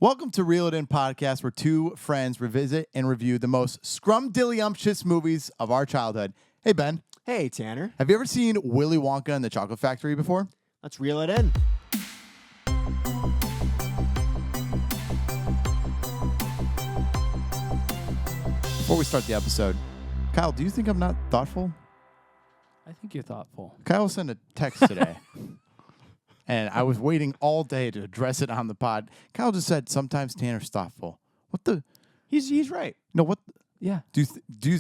Welcome to Reel It In Podcast, where two friends revisit and review the most scrumdiddlyumptious movies of our childhood. Hey, Ben. Hey, Tanner. Have you ever seen Willy Wonka and the Chocolate Factory before? Let's reel it in. Before we start the episode, Kyle, do you think I'm not thoughtful? I think you're thoughtful. Kyle sent a text today, and I was waiting all day to address it on the pod. Kyle just said, sometimes Tanner's thoughtful. What the? He's right. No, what? Yeah. You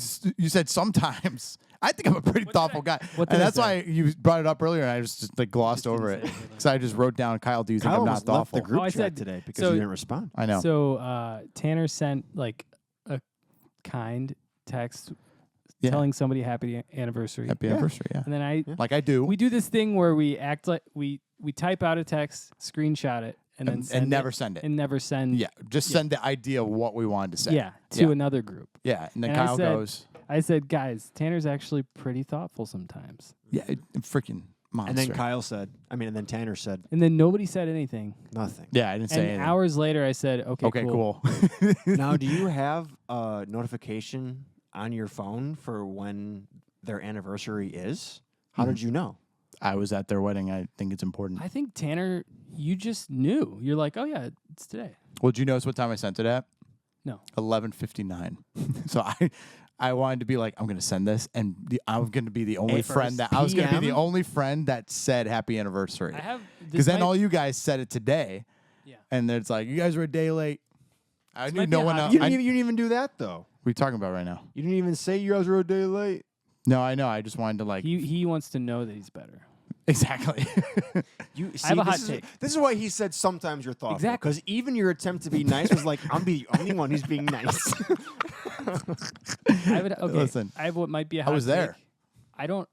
said sometimes. I think I'm a pretty thoughtful guy. What And did I that's why you brought it up earlier, and I just like glossed over it. Because I just wrote down, Kyle, do you think Kyle I'm not almost left thoughtful? the group I chat said- today because so- you didn't respond. I know. So Tanner sent like a kind text Yeah. telling somebody happy anniversary. Happy anniversary, yeah. And then Like I do. we do this thing where we act like we type out a text, screenshot it, and then and never send it. and never send. Yeah, just send the idea of what we wanted to say. Yeah, to another group. Yeah, and then And I Kyle said- goes, I said, guys, Tanner's actually pretty thoughtful sometimes. yeah, freaking monster. And then and then Tanner said And then nobody said anything. nothing. Yeah, I didn't say And anything. hours later, I said, okay, cool. Now, do you have a notification on your phone for when their anniversary is? How did you know? I was at their wedding. I think it's important. I think, Tanner, you just knew. You're like, oh, yeah, it's today. Well, did you notice what time I sent it at? No. 11:59. So I wanted to be like, I'm going to send this, and I was going to be the only friend that I was going to be the PM? only friend that said happy anniversary. I have Because then all you guys said it today, Yeah. and it's like you guys were a day late. I knew might be no a one hot- else. You What didn't even do that though. are you talking about right now? You didn't even say you guys were a day late. No, I know. I just wanted to like He wants to know that he's better. exactly. You see, I have a hot this take. This is why he said sometimes you're thoughtful. Exactly. Because even your attempt to be nice was like, I'm the only one who's being nice. Listen, I have what might be a I hot was there. take. I don't.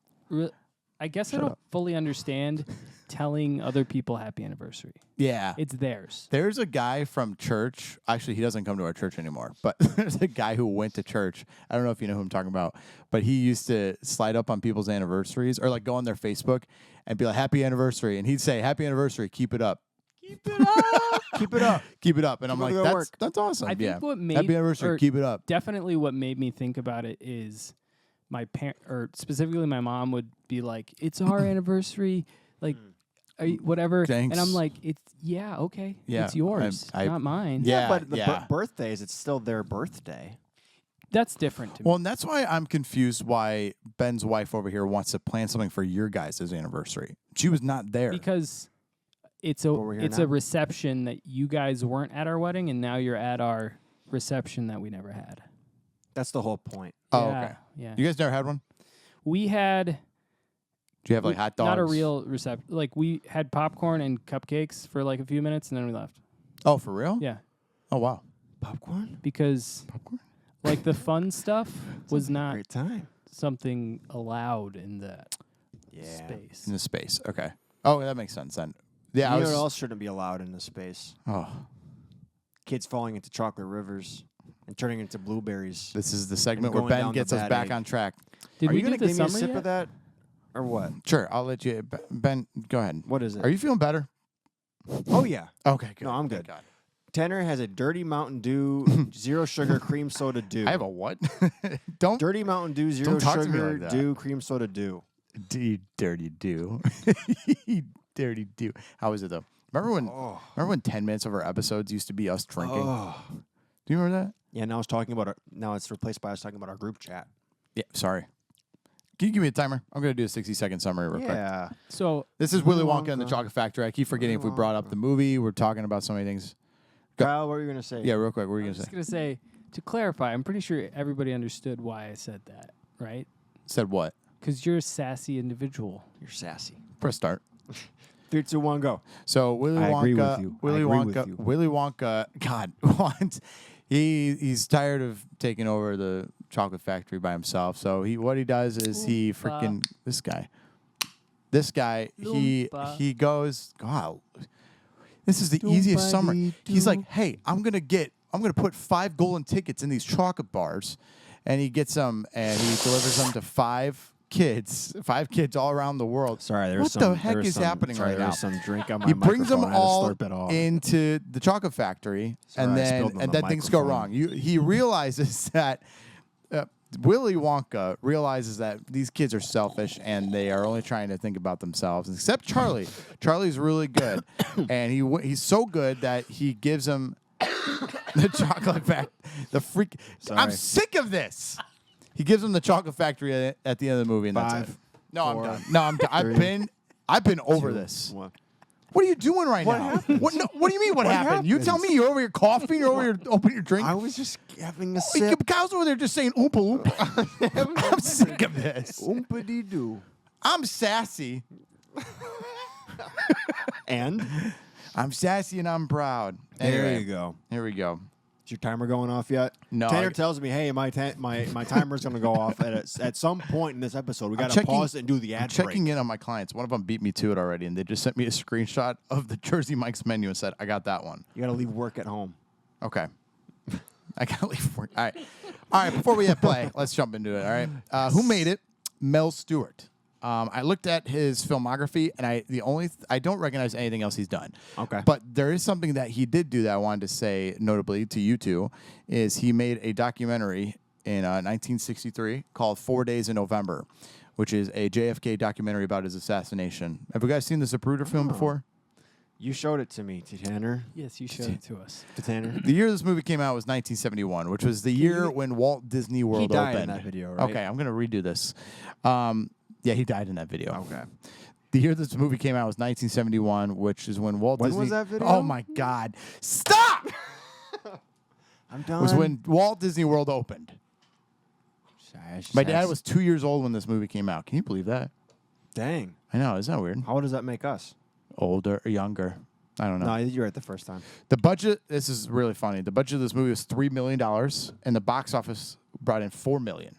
I guess Shut I don't up. fully understand telling other people happy anniversary. yeah. It's theirs. There's a guy from church. Actually, he doesn't come to our church anymore. But there's a guy who went to church. I don't know if you know who I'm talking about. But he used to slide up on people's anniversaries or like go on their Facebook and be like, happy anniversary. And he'd say, happy anniversary, keep it up. Keep it up. Keep it up. Keep it up. And I'm Keep up like, the good work. that's awesome. I think yeah. what made Happy anniversary, or keep it up. definitely what made me think about it is my parent, or specifically my mom, would be like, "It's our anniversary, like, are you, whatever." Thanks. And I'm like, "It's okay, Yeah, it's yours, I- not mine." Yeah, But the yeah. birthdays, it's still their birthday. That's different to me. Well, and that's why I'm confused why Ben's wife over here wants to plan something for your guys' anniversary. She was not there. Because it's we're here a now. reception that you guys weren't at our wedding, and now you're at our reception that we never had. That's the whole point. Oh, Yeah, okay. Yeah. You guys never had one? We had Do you have like hot dogs? not a real reception. Like, we had popcorn and cupcakes for like a few minutes, and then we left. Oh, for real? Yeah, Oh, wow. Popcorn? because Popcorn? like the fun stuff was not Great time. something allowed in that Yeah. space. In the space. Okay. Oh, that makes sense then. Yeah, You know what else shouldn't be allowed in this space? Oh, Kids falling into chocolate rivers and turning into blueberries. this is the segment where going Ben down gets the us bad back egg. on track. Did Are we you do gonna the give me a summer sip yet? of that? Or what? Sure, I'll let you. Ben, go ahead. What is it? Are you feeling better? Oh, yeah. Okay, good. No, I'm Thank good. God. Tanner has a dirty Mountain Dew, zero sugar cream soda dew. I have a what? Don't Dirty Mountain Dew, zero Don't talk to me sugar like that. dew, cream soda dew. you dirty do. You dirty do. How was it though? Remember when 10 minutes of our episodes used to be us drinking? Oh. Do you remember that? Yeah, now now it's replaced by us talking about our group chat. Yeah, sorry. Can you give me a timer? I'm going to do a 60-second summary real quick. Yeah. So This is Willy Willy Wonka and the Wonka. Chocolate Factory. I keep forgetting if we Willy brought up Wonka. the movie. We're talking about so many things. Go. Kyle, what were you going to say? Yeah, real quick. What were you I'm going to just say? gonna say, to clarify, I'm pretty sure everybody understood why I said that, right? Said what? Because you're a sassy individual. You're sassy. Press start. 3, 2, 1, go. So Willy I Wonka, agree with you. Willy I agree with Wonka, you. Willy Wonka. God, once he's tired of taking over the chocolate factory by himself. So what he does is he freaking this guy Loompa. he goes, God, this is the easiest summer. He's like, hey, I'm gonna put 5 golden tickets in these chocolate bars, and he gets them and he delivers them to 5 kids all around the world. Sorry, there's What some. the heck there's is some, happening sorry, right there's now? some drink on my He brings them microphone. I had to all slurp it all. into the chocolate factory, Sorry, and I then spilled on the things go microphone. wrong. He realizes that Willy Wonka realizes that these kids are selfish and they are only trying to think about themselves. Except Charlie. Charlie's really good, and he's so good that he gives him the chocolate factory. I'm Sorry. sick of this. He gives him the chocolate factory at the end of the movie, and that's 5, it. No, 4, I'm done. No, I'm done. I've been over 2, this. 1. What are you doing right What now? happened? What do you mean? What happened? You tell happens? me. You're over here coughing. You're over here opening your drink. I was just having a sip. Kyle's over there just saying oompa loompa. I'm sick of this. Oompa-dee-doo. I'm sassy. And I'm sassy and I'm proud. there Anyway, you go. Here we go. Is your timer going off yet? No, Tanner I- tells me, hey, my timer's going to go off at some point in this episode. We got to checking- pause it and do the ad break. Checking in on my clients. One of them beat me to it already, and they just sent me a screenshot of the Jersey Mike's menu and said, I got that one. You got to leave work at home. Okay. I got to leave work. All right. All right, before we hit play, let's jump into it, all right? Who made it? Mel Stewart. I looked at his filmography, and I don't recognize anything else he's done. Okay. But there is something that he did do that I wanted to say notably to you two, is he made a documentary in 1963 called 4 Days in November, which is a JFK documentary about his assassination. Have you guys seen the Zapruder film before? You showed it to me, to Tanner. Yes, you showed it to us. To Tanner. The year this movie came out was 1971, which was the year when Walt Disney World He died opened. in that video, right? Okay, I'm going to redo this. Yeah, he died in that video. Okay. The year this movie came out was 1971, which is when Walt When Disney... was that video? Oh, my God. Stop! I'm done. was when Walt Disney World opened. My dad That's- was 2 years old when this movie came out. Can you believe that? Dang. I know. Isn't that weird? How does that make us? Older or younger? I don't know. No, you were right the first time. The budget, this is really funny. The budget of this movie was $3 million, and the box office brought in $4 million.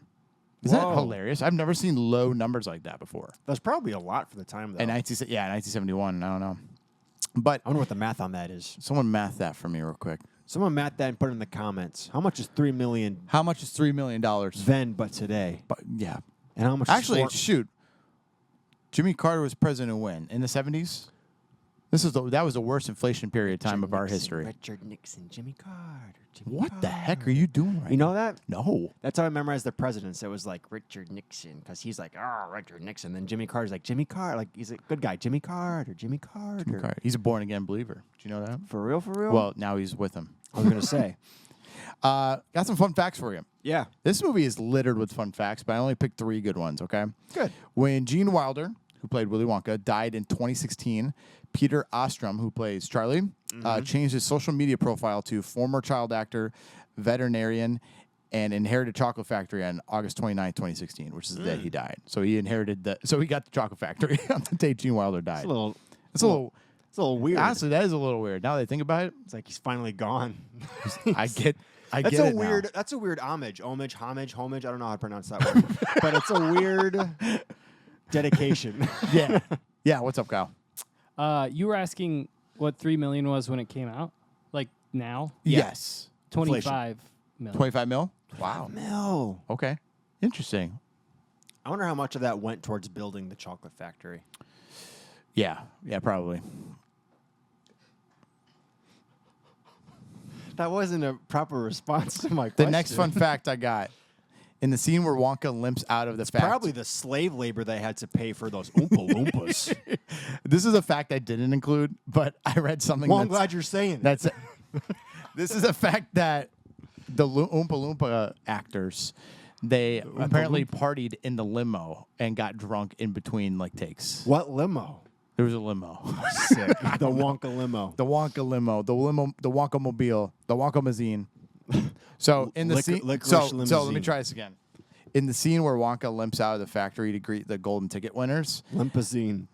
Is that Whoa. hilarious? I've never seen low numbers like that before. That's probably a lot for the time, though. In 1971, I don't know. But I wonder what the math on that is. someone math that for me real quick. Someone math that and put it in the comments. How much is $3 million How much is $3 million? then but today? But yeah. And how much Actually, is shoot. Jimmy Carter was president when? In the 70s? That was the worst inflation period time of our history. Richard Nixon, Jimmy Carter. What the heck are you doing right You know that? now? No. That's how I memorized the presidents. It was like Richard Nixon because he's like, oh, Richard Nixon. Then Jimmy Carter's like, Jimmy Carter. Like, he's a good guy. Jimmy Carter. Jimmy Carter. Jimmy Carter. He's a born-again believer. Do you know that? For real, for real? Well, now he's with him. I was going to say. Got some fun facts for you. Yeah. This movie is littered with fun facts, but I only picked 3 good ones, okay? Good. When Gene Wilder, who played Willy Wonka, died in 2016, Peter Ostrom, who plays Charlie, changed his social media profile to former child actor, veterinarian, and inherited Chocolate Factory on August 29, 2016, which is the day he died. So he inherited so he got the Chocolate Factory on the day Gene Wilder died. It's a little weird. Honestly, that is a little weird. Now that I think about it, It's like he's finally gone. I get That's it a now. weird. That's a weird homage. Homage. I don't know how to pronounce that word, but it's a weird dedication. Yeah. Yeah, what's up, Kyle? You were asking what 3 million was when it came out, like now. Yes. 25 million. 25 mil? Wow. No. Okay. Interesting. I wonder how much of that went towards building the chocolate factory. Yeah. Yeah, probably. That wasn't a proper response to my The question. next fun fact I got. In the scene where Wonka limps out of the factory. Probably the slave labor they had to pay for those Oompa Loompas. This is a fact I didn't include, but I read something Well, I'm that's, glad you're saying it. that's this is a fact that the Oompa Loompa actors, they apparently partied in the limo and got drunk in between like takes. What limo? There was a limo. Sick. The Wonka limo. The Wonka limo, the Wonka mobile, the Wonka Mazine. So in the scene, licorice so let me limousine. try this again. In the scene where Wonka limps out of the factory to greet the golden ticket winners, Limpazine.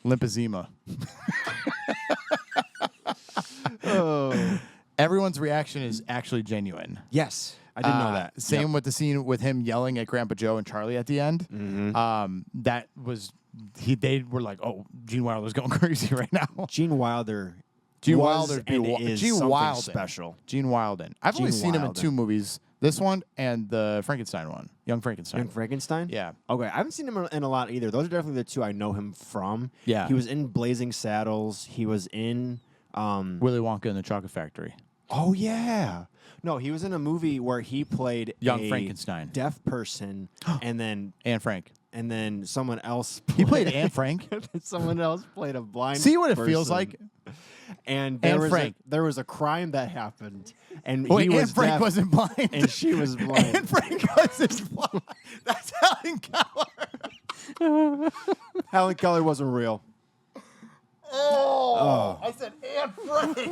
Limpazima. Oh. Everyone's reaction is actually genuine. Yes. I didn't know that. Same with the scene with him yelling at Grandpa Joe and Charlie at the end. Mm-hmm. That was they were like, "Oh, Gene Wilder's going crazy right now." Gene Wilder. Gene was Wilder's and is Gene something Wilder special. Gene Wilden. I've only Gene seen him in Wilden. 2 movies. This one and the Frankenstein one. Young Frankenstein. Young Frankenstein? Yeah. Okay, I haven't seen him in a lot either. Those are definitely the two I know him from. Yeah. He was in Blazing Saddles. He was in... Willy Wonka and the Chocolate Factory. Oh, yeah. No, he was in a movie where he played Young a Frankenstein. deaf person, and then Frank. someone else He played Anne Frank. someone else played a blind See what it feels person. like? And Frank. there was a crime that happened, and Wait, he was Anne Frank deaf, wasn't blind. and she was blind. Anne Frank wasn't blind. That's Helen Keller. Helen Keller wasn't real. Oh. I said Anne Frank.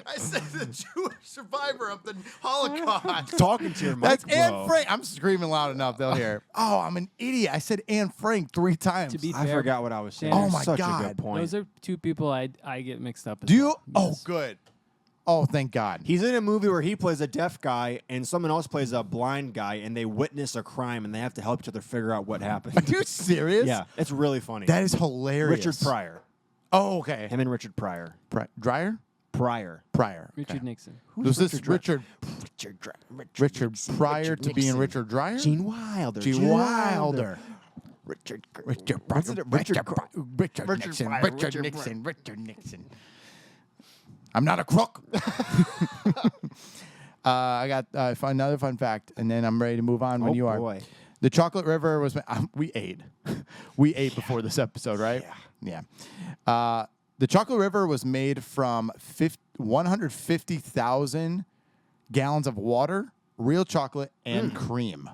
I said the Jewish survivor of the Holocaust. Talking to your mic, That's bro. Anne Frank. I'm screaming loud enough they'll hear. Oh, I'm an idiot. I said Anne Frank 3 times. To be I fair, forgot what I was saying. Oh my Such a God. good point. those are two people I get mixed up. As Do you? well. Oh, Yes. good. Oh, thank God. He's in a movie where he plays a deaf guy and someone else plays a blind guy, and they witness a crime and they have to help each other figure out what happened. Are you serious? Yeah, it's really funny. That is hilarious. Richard Pryor. Oh, okay. Him and Richard Pryor. Dryer? Pryor. Pryor. Richard Okay. Nixon. Was this Richard Richard Pryor to being Nixon. Richard Dryer? Gene Wilder. Gene Wilder. Richard. Richard Wasn't it Richard? Richard Richard Nixon. Pryor, Richard Richard Nixon. Richard Nixon. I'm not a crook. I got another fun fact, and then I'm ready to move on when Oh, you are. boy. The Chocolate River was we ate. We ate before this episode, right? Yeah. The Chocolate River was made from 150,000 gallons of water, real chocolate, and cream.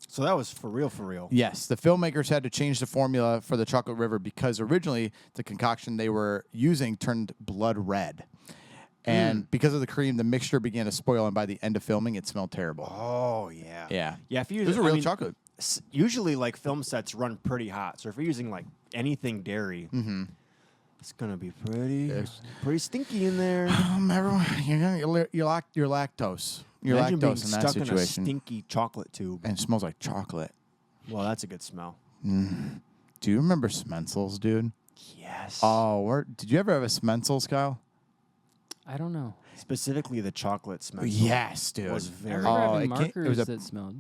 So that was for real, for real. Yes, the filmmakers had to change the formula for the Chocolate River because originally the concoction they were using turned blood red. And because of the cream, the mixture began to spoil, and by the end of filming, it smelled terrible. Oh, yeah. Yeah. Yeah, if you It was a real chocolate. Usually, like, film sets run pretty hot. So if you're using, like, anything dairy, it's going to be pretty stinky in there. Everyone, you're lactose. You're Imagine being lactose in that stuck in a situation. stinky chocolate tube. And it smells like chocolate. Well, that's a good smell. Do you remember Smensels, dude? Yes. Oh, did you ever have a Smensels, Kyle? I don't know. Specifically, the chocolate smell. Yes, dude. Was I very. remember having it markers was a that smelled.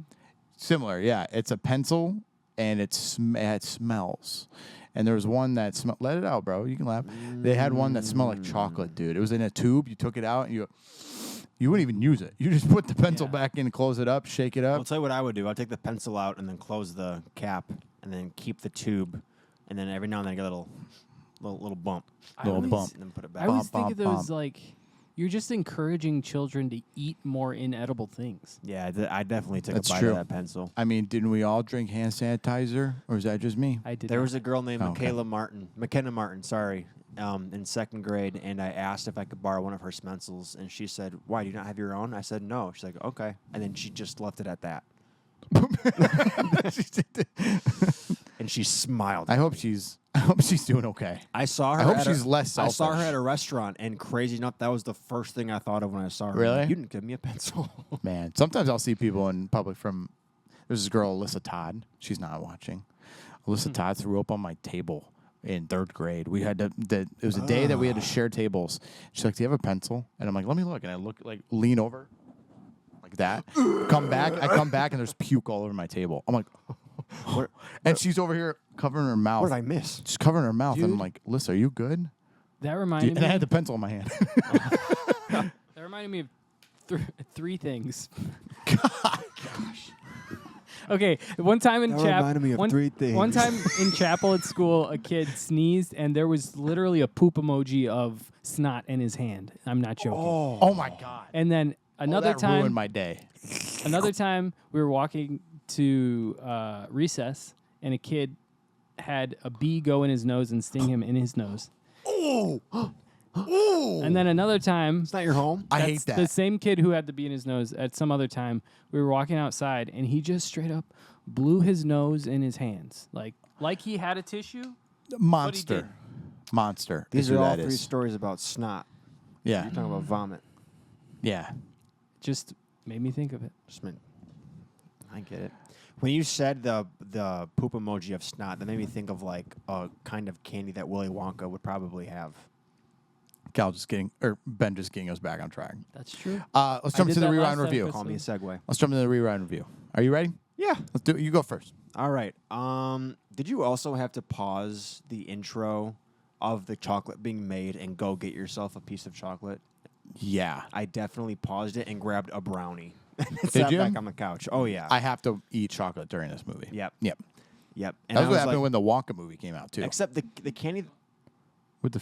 similar. Yeah, it's a pencil, and it smells. And there was one that smelled. Let it out, bro. You can laugh. They had one that smelled like chocolate, dude. It was in a tube. You took it out, and you wouldn't even use it. You just put the pencil back in, close it up, shake it I'll up. tell you what I would do. I'd take the pencil out and then close the cap, and then keep the tube, and then every now and then I get a little bump. Little always- bump. And then put it I back. always Bump, think of bump, those like you're just encouraging children to eat more inedible things. Yeah, I definitely took That's a bite true. of that pencil. I mean, didn't we all drink hand sanitizer, or is that just me? I did. There not. was a girl named Okay. McKenna Martin, sorry, in second grade, and I asked if I could borrow one of her Smensels, and she said, "Why, do you not have your own?" I said, "No." She's like, "Okay," and then she just left it at that, and she smiled. I hope she's doing okay. I saw her. I hope at she's less I saw her selfish. at a restaurant, and crazy enough, that was the first thing I thought of when I saw her. Really? Like, you didn't give me a pencil. Man, sometimes I'll see people in public from. There's this girl, Alyssa Todd. She's not watching. Alyssa Todd threw up on my table in 3rd grade. We had to. It was a day that we had to share tables. She's like, "Do you have a pencil?" And I'm like, "Let me look." And I look, like, lean over, like that. Come back. I come back, and there's puke all over my table. I'm like, and she's over here covering her mouth. What did I miss? She's covering her mouth, and I'm Dude. like, "Alyssa, are you good?" That reminded And I me. had the pencil in my hand. That reminded me of 3 things. Okay, one time in That chapel. reminded me of 3 things. One time in chapel at school, a kid sneezed, and there was literally a poop emoji of snot in his hand. I'm not joking. Oh my god! And then another that time, ruined my day. another time, we were walking to recess, and a kid had a bee go in his nose and sting him in his nose. Oh, oh! And then another time, It's not your home. I hate that's that. the same kid who had the bee in his nose at some other time. We were walking outside, and he just straight up blew his nose in his hands, like he had a tissue. Monster. Monster. These is are who all that 3 is. stories about snot. Yeah. You're talking about vomit. Yeah. Just made me think of it. Just meant, I get it. When you said the poop emoji of snot, that made me think of like a kind of candy that Willy Wonka would probably have. Ben just getting us back on track. That's true. Let's jump did to the that rewind last review. episode. Call me a segue. Let's jump into the rewind review. Are you ready? Yeah. Let's do it. You go first. All right. Did you also have to pause the intro of the chocolate being made and go get yourself a piece of chocolate? Yeah. I definitely paused it and grabbed a brownie. Did Sat you? back on the couch. Oh, yeah. I have to eat chocolate during this movie. Yep. Yep. Yep. And That's I what was happened like, when the Wonka movie came out too. except the candy, What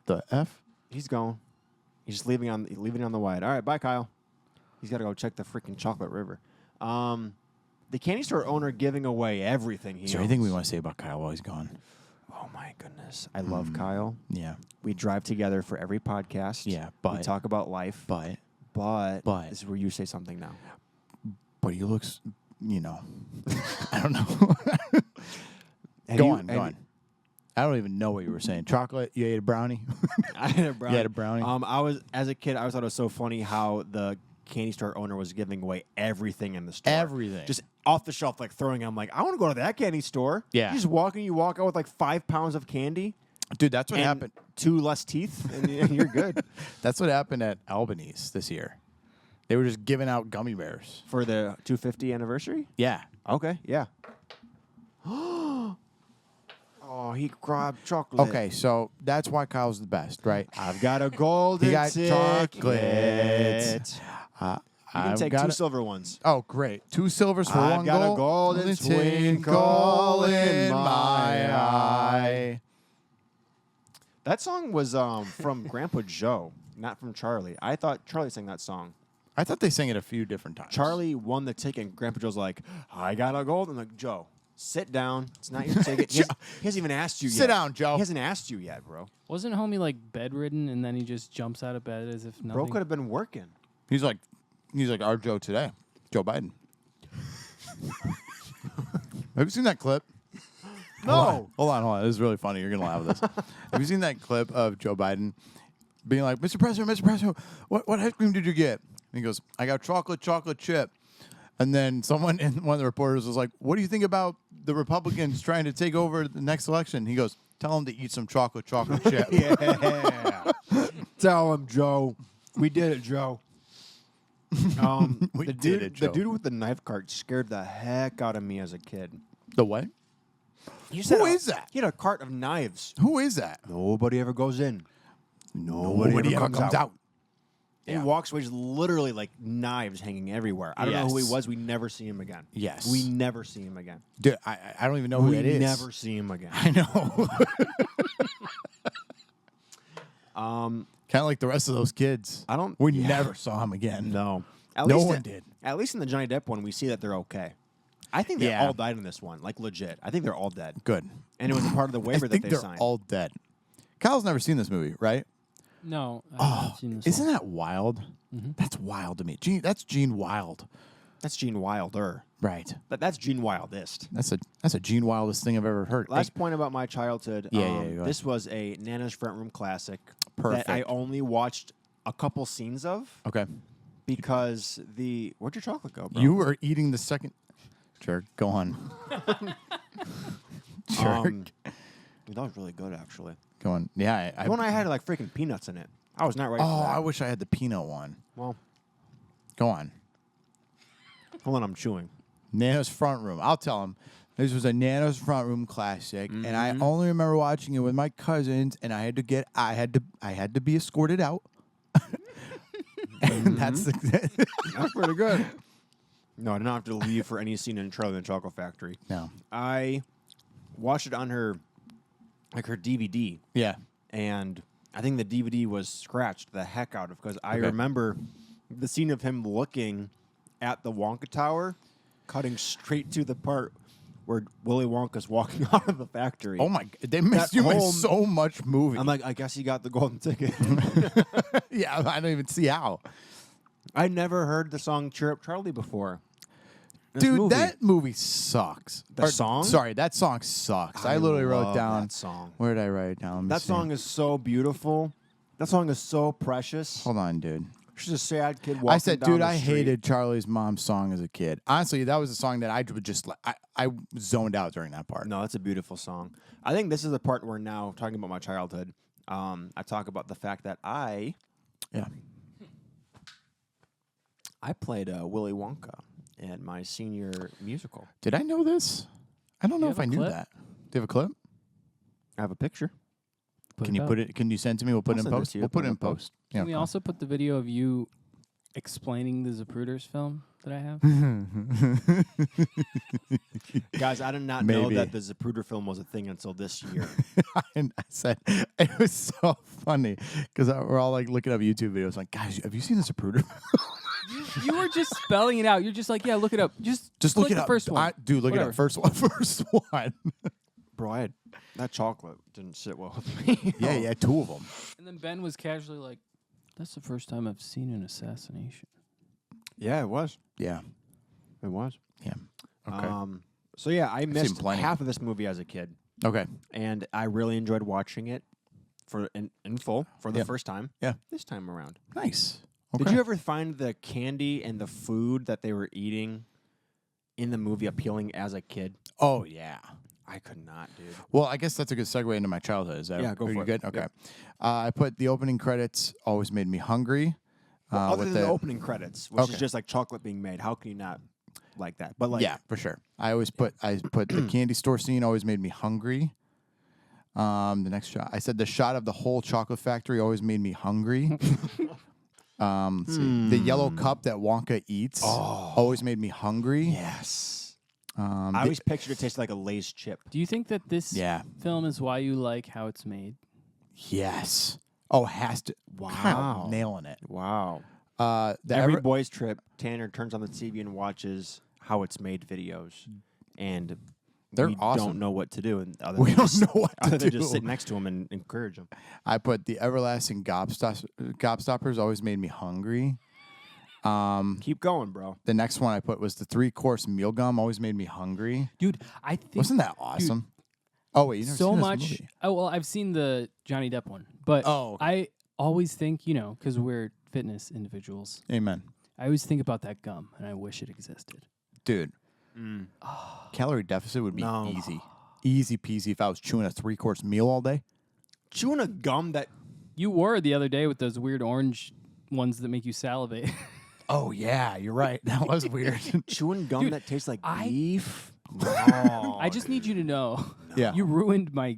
the F? he's gone. He's just leaving it on the wide. All right, bye, Kyle. He's got to go check the freaking chocolate river. The candy store owner giving away everything he Is there owns. anything we want to say about Kyle while he's gone? Oh, my goodness. I love Kyle. Yeah. We drive together for every podcast. Yeah, we but- talk about life. But This is where you say something now. he looks, I don't know. Go on. I don't even know what you were saying. Chocolate? You ate a brownie? I had a brownie. You had a brownie? As a kid, I always thought it was so funny how the candy store owner was giving away everything in the store. Everything. Just off the shelf, like throwing it. I'm like, I want to go to that candy store. Yeah. You just you walk out with like 5 pounds of candy. Dude, that's what and happened. 2 less teeth, and you're good. That's what happened at Albanese this year. They were just giving out gummy bears. For the 250 anniversary? Yeah. Okay, yeah. Oh, he grabbed chocolate. Okay, so that's why Kyle's the best, right? I've got a golden You got ticket. chocolate. You can take 2 silver ones. Oh, great. 2 silvers for I've 1 got a gold. golden twinkle in my eye. That song was from Grandpa Joe, not from Charlie. I thought Charlie sang that song. I thought they sang it a few different times. Charlie won the ticket, and Grandpa Joe's like, I got a gold. I'm like, Joe, sit down. It's not your ticket. He hasn't even asked you yet. Sit down, Joe. He hasn't asked you yet, bro. Wasn't homie like bedridden and then he just jumps out of bed as if nothing? Bro could have been working. He's like our Joe today, Joe Biden. Have you seen that clip? No. Hold on. This is really funny. You're gonna laugh at this. Have you seen that clip of Joe Biden being like, Mr. President, what ice cream did you get? And he goes, I got chocolate chip. And then one of the reporters was like, what do you think about the Republicans trying to take over the next election? He goes, tell them to eat some chocolate chip. Yeah. Tell him, Joe. We did it, Joe. We the did it, Joe. The dude with the knife cart scared the heck out of me as a kid. The what? Who is that? He had a cart of knives. Who is that? Nobody ever goes in. Nobody ever comes out. And he walks away, just literally like knives hanging everywhere. I don't know who he Yes. was. We never see him again. Yes. We never see him again. Dude, I don't even know who it We is. never see him again. I know. Kind of like the rest of those kids. We never saw him again. No. No one did. At least in the Johnny Depp one, we see that they're okay. I think they all died in this one, like legit. I think they're all dead. Good. And it was a part of the waiver I think that they they're signed. all dead. Kyle's never seen this movie, right? No. I haven't seen this Isn't one. that wild? That's wild to me. That's Gene Wild. That's Gene Wilder. Right. That's Gene Wildest. That's a Gene Wildest thing I've ever heard. Last point about my childhood. Yeah, go ahead. This was a Nana's Front Room classic Perfect. that I only watched a couple scenes of Okay. because where'd your chocolate go, bro? You were eating the second. Sure. Go on. Sure. Dude, that was really good, actually. Go on. Yeah. The one I had like freaking peanuts in it. I was not ready for Oh, that. I wish I had the peanut one. Well, Go on. hold on, I'm chewing. Nana's Front Room. I'll tell him. This was a Nana's Front Room classic, and I only remember watching it with my cousins, and I had to be escorted out. And that's That's pretty good. No, I did not have to leave for any scene in Charlie and the Chocolate Factory. no. I watched it on her DVD, Yeah. and I think the DVD was scratched the heck out of because I Okay. remember the scene of him looking at the Wonka Tower, cutting straight to the part where Willy Wonka's walking out of the factory. Oh my! They missed you by whole- so much movie. I'm like, I guess he got the golden ticket. yeah, I don't even see how. I never heard the song "Cheer Up Charlie" before. This Dude, movie. that movie sucks. The song? Sorry, that song sucks. I literally wrote love down that song. Where did I write it down? Let me That see. song is so beautiful. That song is so precious. Hold on, dude. She's a sad kid walking I said, down dude, the I street. hated Charlie's Mom's song as a kid. Honestly, that was a song that I would just I zoned out during that part. No, that's a beautiful song. I think this is the part where now, talking about my childhood, I talk about the fact that I played Willy Wonka in my senior musical. Did I know this? I don't know You if have I a knew clip? that. Do you have a clip? I have a picture. Can you put it? Can you send it to me? We'll put it in I'll send it post. to you. We'll put it in post. Can we okay. also put the video of you explaining the Zapruders film that I have? Guys, I did not know Maybe. that the Zapruder film was a thing until this year. And I said it was so funny because we're all like looking up YouTube videos. Like, guys, have you seen the Zapruder? You were just spelling it out. You're just like, yeah, look it up. Just Look click it the up. first one. Dude, look Whatever. it up. First one. First one. Bro, that chocolate didn't sit well with me. Yeah, two of them. And then Ben was casually like, that's the first time I've seen an assassination. Yeah, it was. Yeah. It was. Yeah. Okay. So yeah, I missed plenty. half of this movie as a kid, Okay. and I really enjoyed watching it in full for the Yeah. first time. Yeah. This time around. Nice. Okay. Did you ever find the candy and the food that they were eating in the movie appealing as a kid? Oh yeah. I could not, dude. Well, I guess that's a good segue into my childhood. Is that Yeah, go are for you it. good? Okay. Yep. I put the opening credits always made me hungry. Well, other with than the opening credits, which Okay. is just like chocolate being made, how can you not like that? But like, yeah, for sure. I put the candy store scene always made me hungry. The next shot, I said the shot of the whole chocolate factory always made me hungry. Let's see. The yellow cup that Wonka eats always made me hungry. yes. I The- always pictured it tasted like a Lay's chip. Do you think that this yeah. film is why you like how it's made? Yes. Oh, has to. Wow. Nailing it. Wow. The Every boys' trip, Tanner turns on the TV and watches how it's made videos, and They're we awesome. don't know what to do. And other We than don't just- know what to other than do. just sit next to him and encourage him. I put the everlasting gobstoppers always made me hungry. Keep going, bro. The next one I put was the 3-course meal gum always made me hungry. Dude, I think Wasn't that awesome? Oh wait, you never so seen this much. movie. Oh, well, I've seen the Johnny Depp one, but Oh, okay. I always think, because we're fitness individuals, Amen, I always think about that gum, and I wish it existed. dude. Calorie deficit would be No. easy peasy if I was chewing a 3-course meal all day. Chewing a gum that You were the other day with those weird orange ones that make you salivate. Oh yeah, you're right. That was weird. chewing gum Dude, that tastes like I- beef. No. I just need you to know, Yeah. you ruined my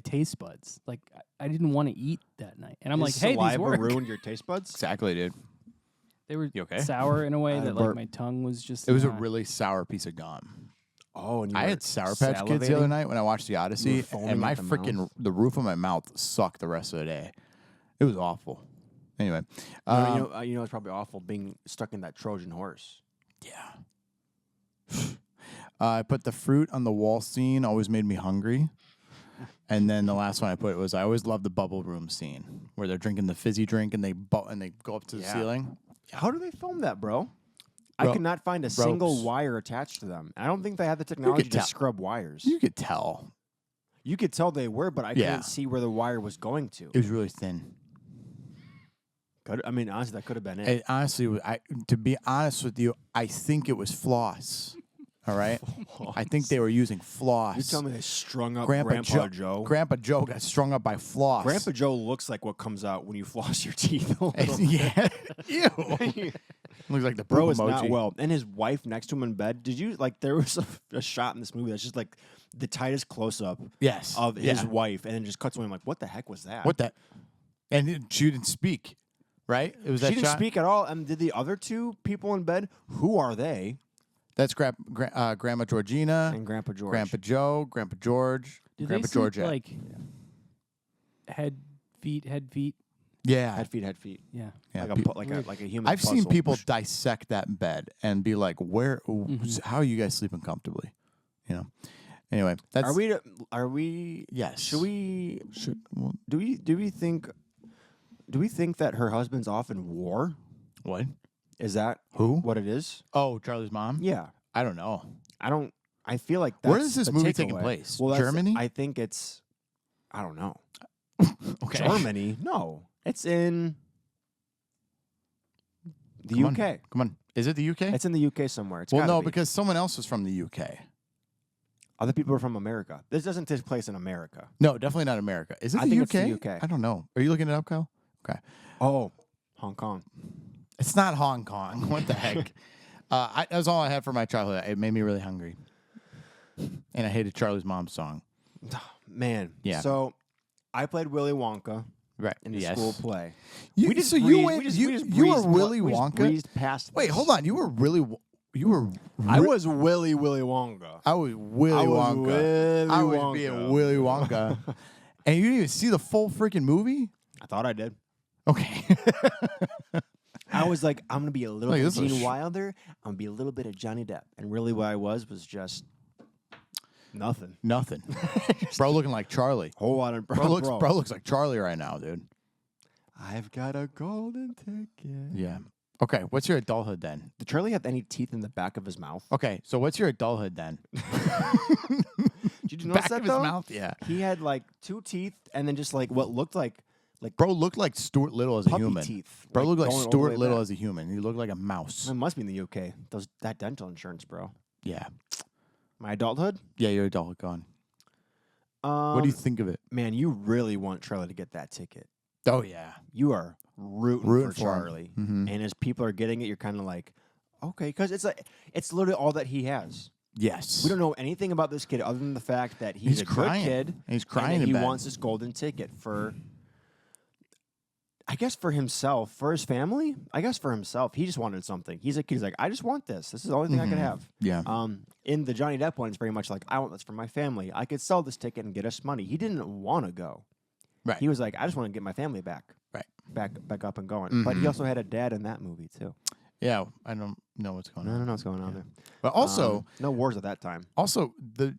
taste buds. Like I didn't want to eat that night, and I'm His like, hey, these saliva work. ruined your taste buds. Exactly, dude. They were You okay? sour in a way I that like burped. my tongue was just. It was a not- really sour piece of gum. Oh, and you I were had Sour Patch Kids the other salivating? night when I watched The Odyssey, foaming and my at the freaking mouth? the roof of my mouth sucked the rest of the day. It was awful. Anyway, You know, it's probably awful being stuck in that Trojan horse. yeah. I put the fruit on the wall scene always made me hungry. And then the last one I put was I always loved the bubble room scene where they're drinking the fizzy drink and they go up to the Yeah. ceiling. How do they film that, bro? I Ro- could not find a single ropes. wire attached to them. I don't think they had the technology to tell. scrub wires. You could tell You could tell they were, but I Yeah. couldn't see where the wire was going to. it was really thin. I mean, honestly, that could have been it. It honestly, to be honest with you, I think it was floss. All right, I think they were using floss. You tell me they strung up Grandpa Grandpa Joe. Grandpa Joe got strung up by floss. Grandpa Joe looks like what comes out when you floss your teeth. a little. yeah. Ew. Looks like the Bro poop is emoji. not well. And his wife next to him in bed. Did you there was a shot in this movie that's just like the tightest close up Yes. of his Yeah. wife, and then just cuts away. I'm like, what the heck was that? What that? And she didn't speak, right? It was that She didn't shot? speak at all. And did the other two people in bed? Who are they? That's Grandma Georgina, And Grandpa George. Grandpa Joe, Grandpa George, Did Grandpa they sleep, Georgia. like head feet? yeah. Head feet. Yeah. Yeah, Like a human. I've seen puzzle. people dissect that bed and be like, "Where? How are you guys sleeping comfortably?" You know. Anyway, that's Are we? yes. Should we? Well, Do we think that her husband's off in war? what? Is that Who? what it is? Oh, Charlie's mom. Yeah. I don't know. I feel like that's Where is this the movie taking takeaway. place? Well, that's- Germany? I think it's. I don't know. Okay. Germany? No, it's in the Come UK. on. Come on. Is it the UK? It's in the UK somewhere. It's well, gotta no, be. because someone else was from the UK. Other people are from America. This doesn't take place in America. No, definitely not America. Is it I the think UK? it's the UK. I don't know. Are you looking it up, Kyle? Okay. Oh, Hong Kong. It's not Hong Kong. What the heck? That was all I had for my childhood. It made me really hungry. And I hated Charlie's Mom's song. Man. Yeah. So I played Willy Wonka Right. in the Yes. school play. You, We just so you breezed- went. we just- you we just you were breezed- Willy we just Wonka. breezed past Wait, this. hold on. You were really. You were. I was Willy Wonka. I was Willy I was Wonka. Willy I was Wonka. being Willy Wonka. And you didn't even see the full freaking movie. I thought I did. Okay. I was like, I'm gonna be a little Like, bit this is Gene Wilder. I'm gonna be a little bit of Johnny Depp, and really, what I was just nothing. Nothing. Bro, looking like Charlie. Whole lot of Bro looks like Charlie right now, dude. I've got a golden ticket. Yeah. Okay. What's your adulthood then? Did Charlie have any teeth in the back of his mouth? Okay. So what's your adulthood then? Did you notice Back that of his though? mouth. Yeah. He had like 2 teeth, and then just like what looked like Bro looked like Stuart Little as a puppy human. teeth. Bro looked like going all the Stuart way Little back. as a human. He looked like a mouse. It must be in the UK. That dental insurance, bro. Yeah. My adulthood. Yeah, your adulthood gone. What What do you think of it? Man, you really want Charlie to get that ticket. Oh yeah. You are rooting Rooting for for him. Charlie, Mhm. and as people are getting it, you're kind of like, okay, because it's literally all that he has. Yes. We don't know anything about this kid other than the fact that he's He's a crying. good kid. He's and crying that in he bed. wants this golden ticket for, I guess, for himself, for his family. I guess for himself, he just wanted something. He's a kid. He's like, I just want this. This is the only thing I could have. Yeah. In the Johnny Depp one, it's very much like, I want this for my family. I could sell this ticket and get us money. He didn't want to go. Right. He was like, I just want to get my family back. Right. Back up and going. But he also had a dad in that movie too. Yeah. I don't know what's going I on. don't know what's going on there. But also, No wars at that time. also the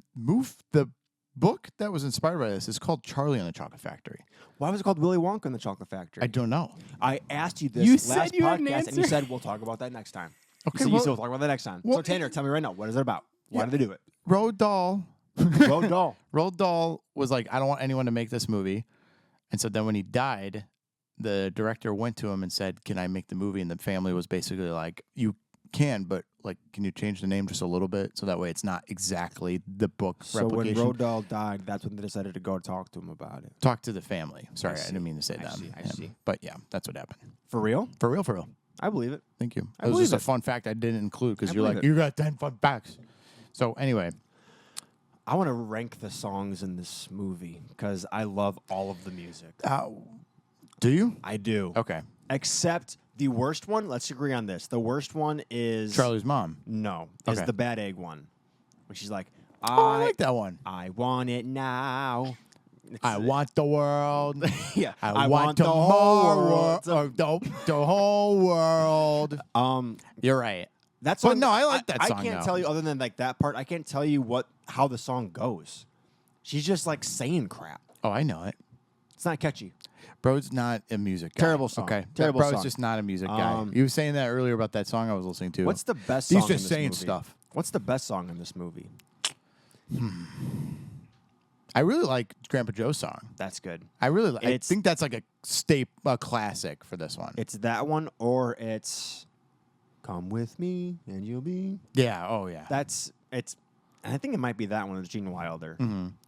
book that was inspired by this is called Charlie and the Chocolate Factory. Why was it called Willy Wonka and the Chocolate Factory? I don't know. I asked you this You last said you had an podcast, and you answer. said we'll talk about that next time. Okay, you well- said we'll talk about that next time. well, so Tanner, tell me right now, what is it about? Why did they do it? Roald Dahl. Road doll. Roald Dahl was like, I don't want anyone to make this movie. And so then when he died, the director went to him and said, can I make the movie? And the family was basically like, you can, but like, can you change the name just a little bit? So that way it's not exactly the book So when replication. Road Doll died, that's when they decided to go talk to him about it. Talk to the family. Sorry, I, see. didn't mean to say I that. see, I Yeah. see. But yeah, that's what happened. For real? For real, for real. I believe it. Thank you. I It was believe just a it. fun fact I didn't include because I you're like, believe it. you got 10 fun facts. So anyway, I want to rank the songs in this movie because I love all of the music. do you? I do. Okay. Except the worst one. Let's agree on this. The worst one is Charlie's mom. No, is Okay. the bad egg one. When she's like, Oh, I like that one. I want it now. I want the world. Yeah, I want the whole world. The whole world. You're right. That's But one- no, I like that song, I can't though. tell you other than like that part. I can't tell you how the song goes. She's just like saying crap. Oh, I know it. It's not catchy. Bro's not a music guy. Terrible song. Okay. Terrible Bro's song. just not a music guy. You were saying that earlier about that song I was listening to. What's the best He's song just in this saying movie? stuff. What's the best song in this movie? I really like Grandpa Joe's song. That's good. I It's- think that's like a classic for this one. It's that one or it's Come With Me and You'll Be. Yeah. Oh, yeah. And I think it might be that one with Gene Wilder.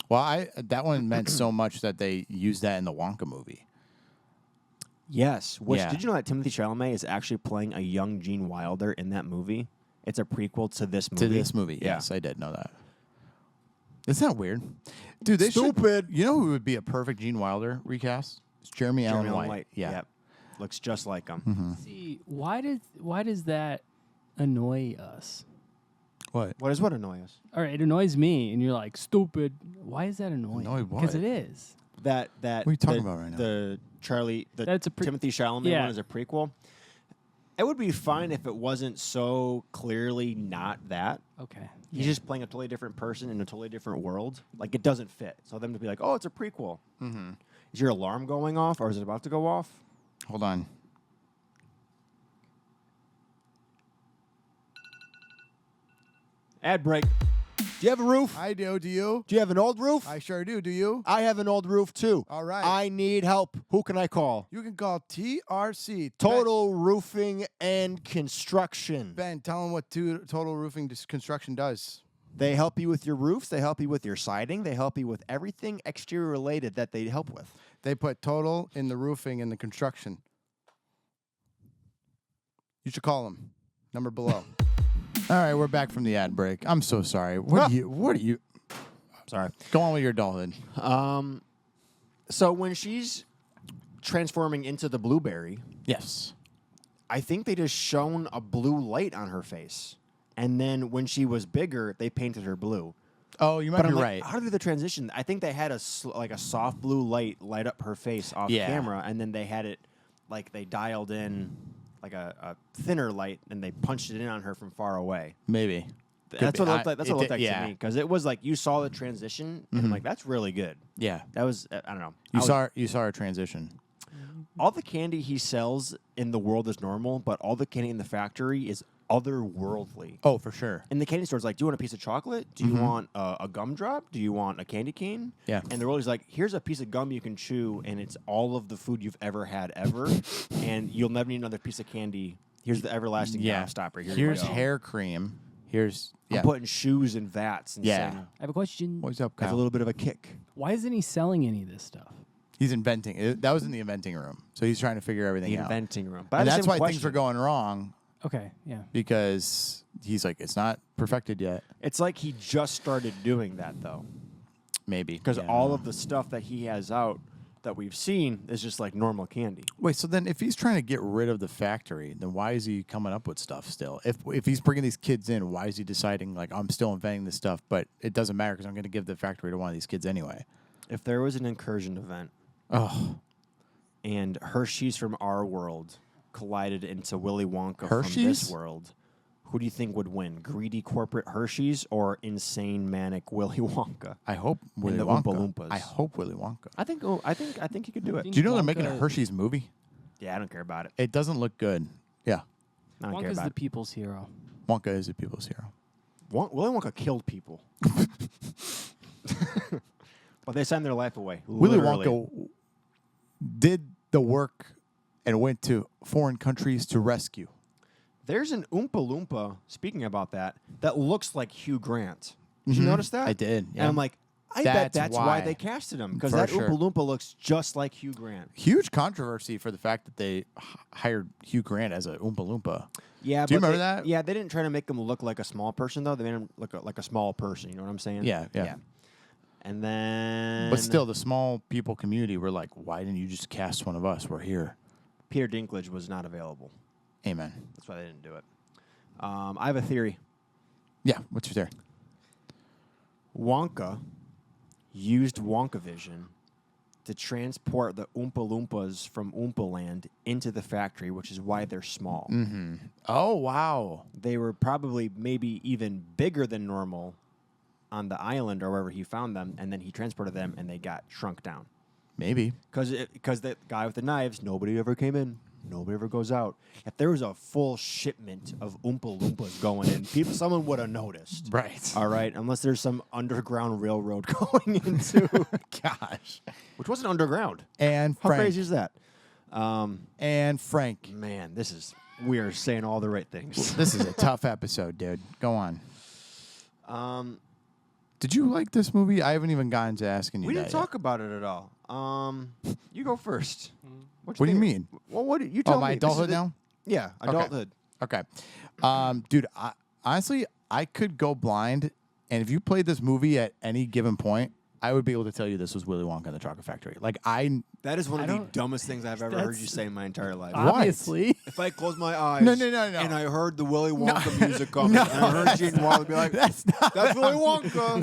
Well, that one meant so much that they used that in the Wonka movie. Yes. Which Yeah. did you know that Timothy Chalamet is actually playing a young Gene Wilder in that movie? It's a prequel to this movie. To this movie, Yeah. yes, I did know that. Isn't that weird? Dude, they Stupid. You know who would be a perfect Gene Wilder recast? It's Jeremy Allen Jeremy Allen White. White. Yeah. Yep. Looks just like him. See, why does that annoy us? What? What does what annoy us? All right, it annoys me, and you're like, stupid. Why is that annoying? Annoy what? Because it is. That What are you talking about right now? The That's a Timothy Chalamet Yeah. one is a prequel. It would be fine if it wasn't so clearly not that. Okay. He's just playing a totally different person in a totally different world. Like, it doesn't fit. So them to be like, oh, it's a prequel. Mm-hmm. Is your alarm going off or is it about to go off? Hold on. Ad break. Do you have a roof? I do. Do you? Do you have an old roof? I sure do. Do you? I have an old roof too. All right. I need help. Who can I call? You can call TRC. Total Roofing and Construction. Ben, tell them what Total Roofing Construction does. They help you with your roofs. They help you with your siding. They help you with everything exterior related that they help with. They put total in the roofing and the construction. You should call them. Number below. All right, we're back from the ad break. I'm so sorry. What are you? Sorry. Go on with your adulthood. So when she's transforming into the blueberry, Yes. I think they just shone a blue light on her face. And then when she was bigger, they painted her blue. Oh, you might But be I'm like, right. how did the transition? I think they had a soft blue light up her face off camera, and then they had it like they dialed in like a thinner light, and they punched it in on her from far away. Maybe. That's what it looked like. That's what it looked like yeah. to me, because it was like you saw the transition, and I'm like, that's really good. Yeah. That was I don't know. You saw her transition. All the candy he sells in the world is normal, but all the candy in the factory is otherworldly. Oh, for sure. In the candy store, it's like, do you want a piece of chocolate? Do you want a gumdrop? Do you want a candy cane? Yeah. And the world is like, here's a piece of gum you can chew, and it's all of the food you've ever had ever, and you'll never need another piece of candy. Here's the everlasting gobstopper. Here's hair cream. Here's I'm putting shoes in vats and saying, I have a question. What's up, have Kyle? a little bit of a kick. Why isn't he selling any of this stuff? He's inventing. That was in the inventing room, so he's trying to figure everything The out. inventing room. But And I have that's the why same things are question. going wrong, Okay, yeah. because he's like, it's not perfected yet. It's like he just started doing that, though. Maybe. Because Yeah. all of the stuff that he has out that we've seen is just like normal candy. Wait, so then if he's trying to get rid of the factory, then why is he coming up with stuff still? If he's bringing these kids in, why is he deciding, like, I'm still inventing this stuff, but it doesn't matter because I'm going to give the factory to one of these kids anyway? If there was an incursion event Oh, and Hershey's from our world collided into Willy Wonka from Hershey's? this world, who do you think would win? Greedy corporate Hershey's or insane manic Willy Wonka? I hope Willy the Wonka. Oompa Loompas. I hope Willy Wonka. I think he could do it. Do you know they're making a Wonka- Hershey's movie? Yeah, I don't care about it. It doesn't look good. Yeah. I don't care Wonka's about the it. people's hero. Wonka is a people's hero. Willy Wonka killed people. But they signed their life away. Willy literally. Wonka did the work and went to foreign countries to rescue. There's an Oompa Loompa, speaking about that looks like Hugh Grant. Did you notice that? I did. And Yeah. I'm like, I bet That's that's why why. they casted him. Because For that sure. Oompa Loompa looks just like Hugh Grant. Huge controversy for the fact that they hired Hugh Grant as a Oompa Loompa. Yeah, Do you but remember they- that? Yeah, they didn't try to make him look like a small person, though. They made him look like a small person. You know what I'm saying? Yeah, yeah. And then... But still, the small people community were like, why didn't you just cast one of us? We're here. Peter Dinklage was not available. Amen. That's why they didn't do it. I have a theory. Yeah, what's your theory? Wonka used Wonkavision to transport the Oompa Loompas from Oompa Land into the factory, which is why they're small. Mm-hmm. Oh, wow. They were probably maybe even bigger than normal on the island or wherever he found them, and then he transported them, and they got shrunk down. Maybe. Because the guy with the knives, nobody ever came in. Nobody ever goes out. If there was a full shipment of Oompa Loompas going in, someone would have noticed. Right. All right, unless there's some underground railroad going into, Gosh. which wasn't underground. And How Frank. crazy is that? And Frank. Man, we are saying all the right things. This is a tough episode, dude. Go on. Did you like this movie? I haven't even gotten to asking you We that didn't talk about it at all. You go first. What do you mean? Well, what do you tell me? My This is adulthood now? Yeah, adulthood. Okay. Dude, honestly, I could go blind, and if you played this movie at any given point, I would be able to tell you this was Willy Wonka and the Chocolate Factory. Like, That is one of the don't- dumbest things I've ever heard you say in my entire life. Obviously. If I close my eyes No. and I heard the Willy Wonka music coming, and I heard Gene Wilder be like, That's not that's Willy Wonka.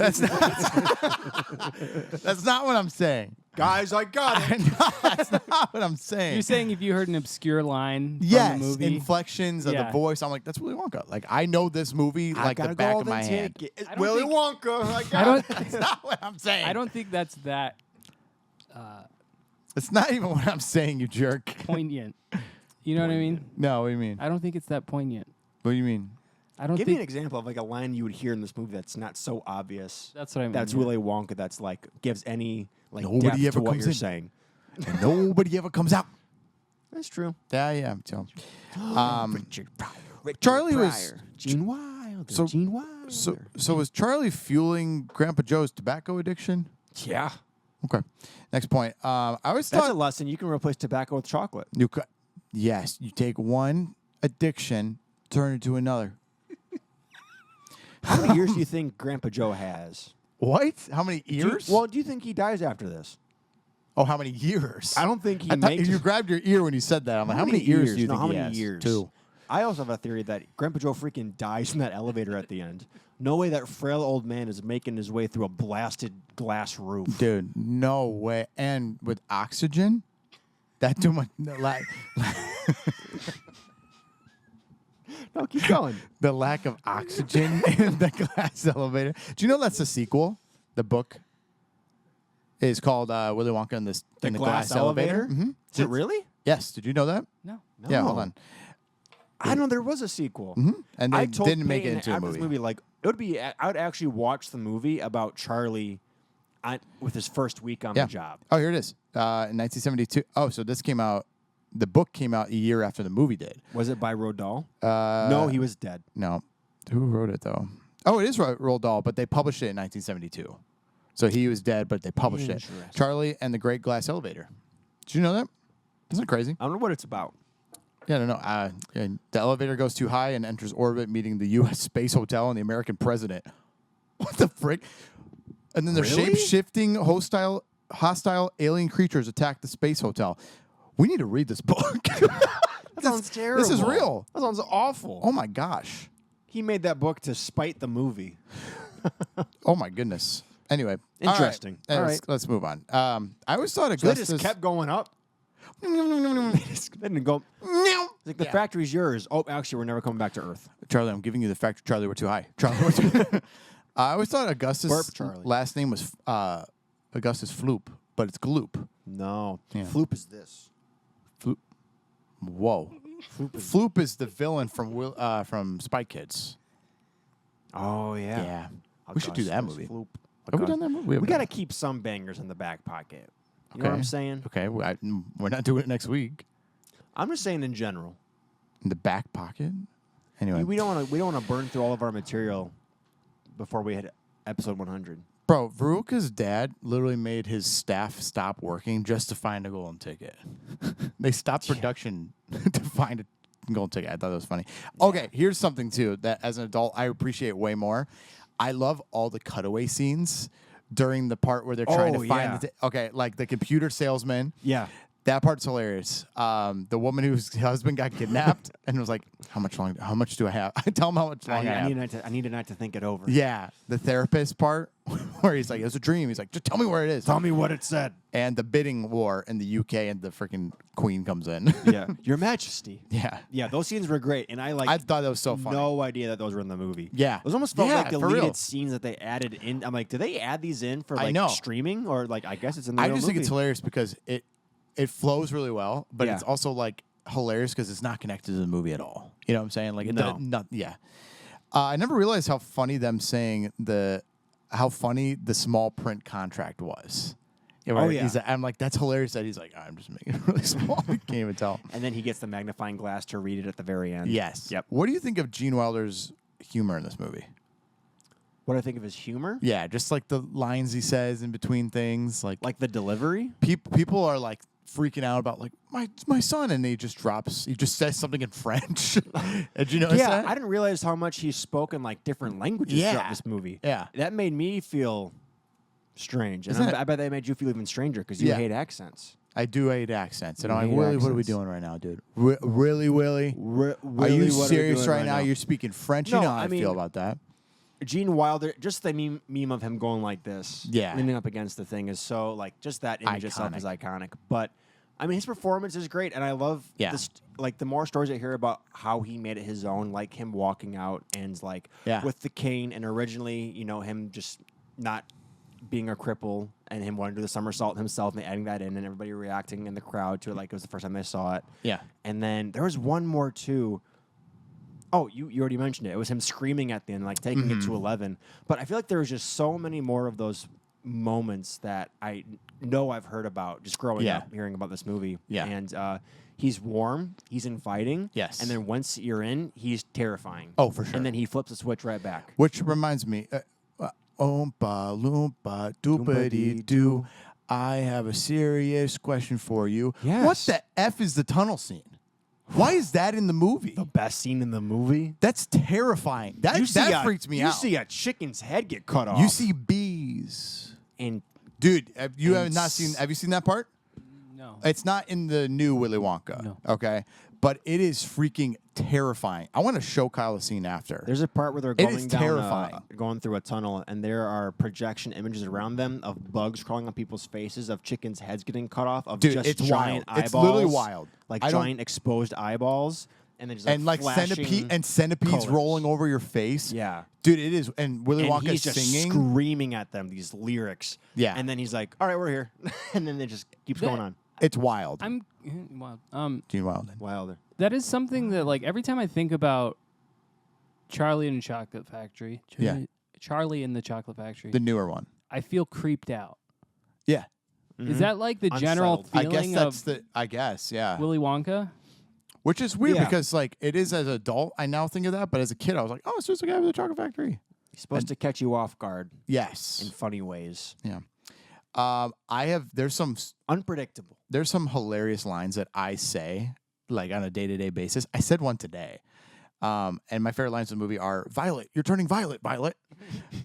That's not what I'm saying. Guys, I got it. That's not what I'm saying. You're saying if you heard an obscure line yes, from the movie, inflections of the Yeah. voice. I'm like, that's Willy Wonka. Like, I know this movie like the back of my hand. It's I don't Willy think- Wonka. I I got don't. it. That's not what I'm saying. I don't think that's that It's not even what I'm saying, you jerk. poignant. You know what I mean? No, what do you mean? I don't think it's that poignant. What do you mean? I don't Give me think an example of like a line you would hear in this movie that's not so obvious. that's what I mean. That's yeah. Willy Wonka. That's like gives any like Nobody depth ever to what comes you're in. saying. And nobody ever comes out. That's true. Yeah. So, Richard Pryor. Charlie was- Gene Wilder. so- Gene Wilder. So was Charlie fueling Grandpa Joe's tobacco addiction? Yeah. Okay. Next point. I always That's a thought lesson. You can replace tobacco with chocolate. you could. Yes, you take one addiction, turn it to another. How many years do you think Grandpa Joe has? What? How many years? Do you think he dies after this? Oh, how many years? I don't think he I thought makes you grabbed your ear when you said that. I'm like, how many years do you think how he many has? years? 2. I also have a theory that Grandpa Joe freaking dies in that elevator at the end. No way that frail old man is making his way through a blasted glass roof. Dude, no way. And with oxygen, that too much. No, keep going. The lack of oxygen in the glass elevator. Do you know that's the sequel? The book is called Willy Wonka in the glass elevator. Mm-hmm. Is it really? Yes. Did you know that? No. Yeah, hold on. I know there was a sequel. Mm-hmm. And they I told didn't make it Peyton into a after this movie. like it would be. I would actually watch the movie about Charlie with his first week on the job. Oh, here it is. In 1972. Oh, so this came out. The book came out a year after the movie did. Was it by Roald Dahl? No, he was dead. No. Who wrote it, though? Oh, it is Roald Dahl, but they published it in 1972. So he was dead, but they published it. Charlie and the Great Glass Elevator. Did you know that? Isn't it crazy? I don't know what it's about. Yeah, no. The elevator goes too high and enters orbit, meeting the U.S. Space Hotel and the American president. What the frick? And then the Really? shape-shifting, hostile alien creatures attack the space hotel. We need to read this book. That sounds terrible. This is real. That sounds awful. Oh, my gosh. He made that book to spite the movie. Oh, my goodness. Anyway. Interesting. All right. All right. Let's move on. I always thought So they Augustus... just kept going up. They didn't go. It's like the factory's yours. Oh, actually, we're never coming back to Earth. Charlie, I'm giving you the factory. Charlie, we're too high. Charlie, we're too I always thought Augustus' Burp, Charlie. last name was Augustus Floop, but it's Gloop. No. Yeah. Floop is this. Floop. Whoa. Floop is the villain from Spy Kids. Oh, yeah. Yeah. We should do that movie. Floop. Have we done that movie? We got to keep some bangers in the back pocket. You know what I'm saying? Okay. We're not doing it next week. I'm just saying in general. In the back pocket? Anyway. We don't want to burn through all of our material before we hit episode 100. Bro, Veruca's dad literally made his staff stop working just to find a golden ticket. They stopped production to find a golden ticket. I thought that was funny. Okay, here's something, too, that as an adult I appreciate way more. I love all the cutaway scenes during the part where they're trying to find okay, like the computer salesman. Yeah. That part's hilarious. The woman whose husband got kidnapped and was like, how much do I have? I tell him how much long I have. I need a night to think it over. Yeah. The therapist part where he's like, it was a dream. He's like, just tell me where it is. Tell me what it said. And the bidding war in the UK and the freaking queen comes in. Yeah. Your Majesty. Yeah. Yeah, those scenes were great. And I thought that was so funny. No idea that those were in the movie. Yeah. Those almost felt like for real. deleted scenes that they added in. I'm like, did they add these in for like streaming? Or like, I guess it's in the real I just movie. think it's hilarious because it flows really well, but it's also like hilarious because it's not connected to the movie at all. You know what I'm saying? Like, I never realized how funny them saying how funny the small print contract was. Yeah, Oh, yeah. I'm like, that's hilarious that he's like, I'm just making it really small. I can't even tell. And then he gets the magnifying glass to read it at the very end. Yes. Yep. What do you think of Gene Wilder's humor in this movie? What do I think of his humor? Yeah, just like the lines he says in between things. Like the delivery? people are like freaking out about like my son, and he just says something in French. Did you notice that? I didn't realize how much he's spoken like different languages throughout this movie. Yeah. That made me feel strange. And I bet that made you feel even stranger because you hate accents. I do hate accents. And You I'm like, hate Willy, what are we accents. doing right now, dude? Really, Willy? Are Willy, you what are we serious doing right now? You're speaking French? No, You know how I I mean- feel about that. Gene Wilder, just the meme of him going like this, Yeah. leaning up against the thing is so like just that image itself is iconic. But I mean, his performance is great, and I love this. Like the more stories I hear about how he made it his own, like him walking out and like with the cane, and originally, him just not being a cripple and him wanting to do the somersault himself and adding that in, and everybody reacting in the crowd to it like it was the first time they saw it. Yeah. And then there was one more too. Oh, you already mentioned it. It was him screaming at the end, like taking it to 11. But I feel like there was just so many more of those moments that I know I've heard about just growing up, hearing about this movie. Yeah. And He's warm. He's inviting. Yes. And then once you're in, he's terrifying. Oh, for sure. And then he flips the switch right back. Which reminds me, Oompa Loompa Doopity Doo. I have a serious question for you. Yes. What the F is the tunnel scene? Why is that in the movie? The best scene in the movie. That's terrifying. That freaks me out. You see a chicken's head get cut off. You see bees. And Dude, have you seen that part? No. It's not in the new Willy Wonka. No. Okay. But it is freaking terrifying. I want to show Kyle a scene after. there's a part where they're It is going terrifying. going through a tunnel, and there are projection images around them of bugs crawling on people's faces, of chickens' heads getting cut off, of Dude, just it's giant wild. eyeballs. It's literally wild. Like I don't- giant exposed eyeballs, and then just like flashing centipedes colors. rolling over your face. Yeah. Dude, it is. And Willy And Wonka he's just singing. screaming at them these lyrics. Yeah. And then he's like, "All right, we're here," and then it just keeps going on. It's wild. I'm wild. Gene Wilder. Wilder. That is something that, like, every time I think about Charlie and the Chocolate Factory, Charlie and the Chocolate Factory, The newer one. I feel creeped out. Yeah. Is that like the general Unsettled. feeling I guess, yeah. Willy Wonka? Which is weird Yeah. because, like, it is as an adult. I now think of that, but as a kid, I was like, oh, it's just a guy with a chocolate factory. He's supposed to catch you off guard Yes. in funny ways. Yeah. There's Unpredictable. some hilarious lines that I say, like, on a day-to-day basis. I said one today. And my favorite lines in the movie are, Violet, you're turning violet, Violet.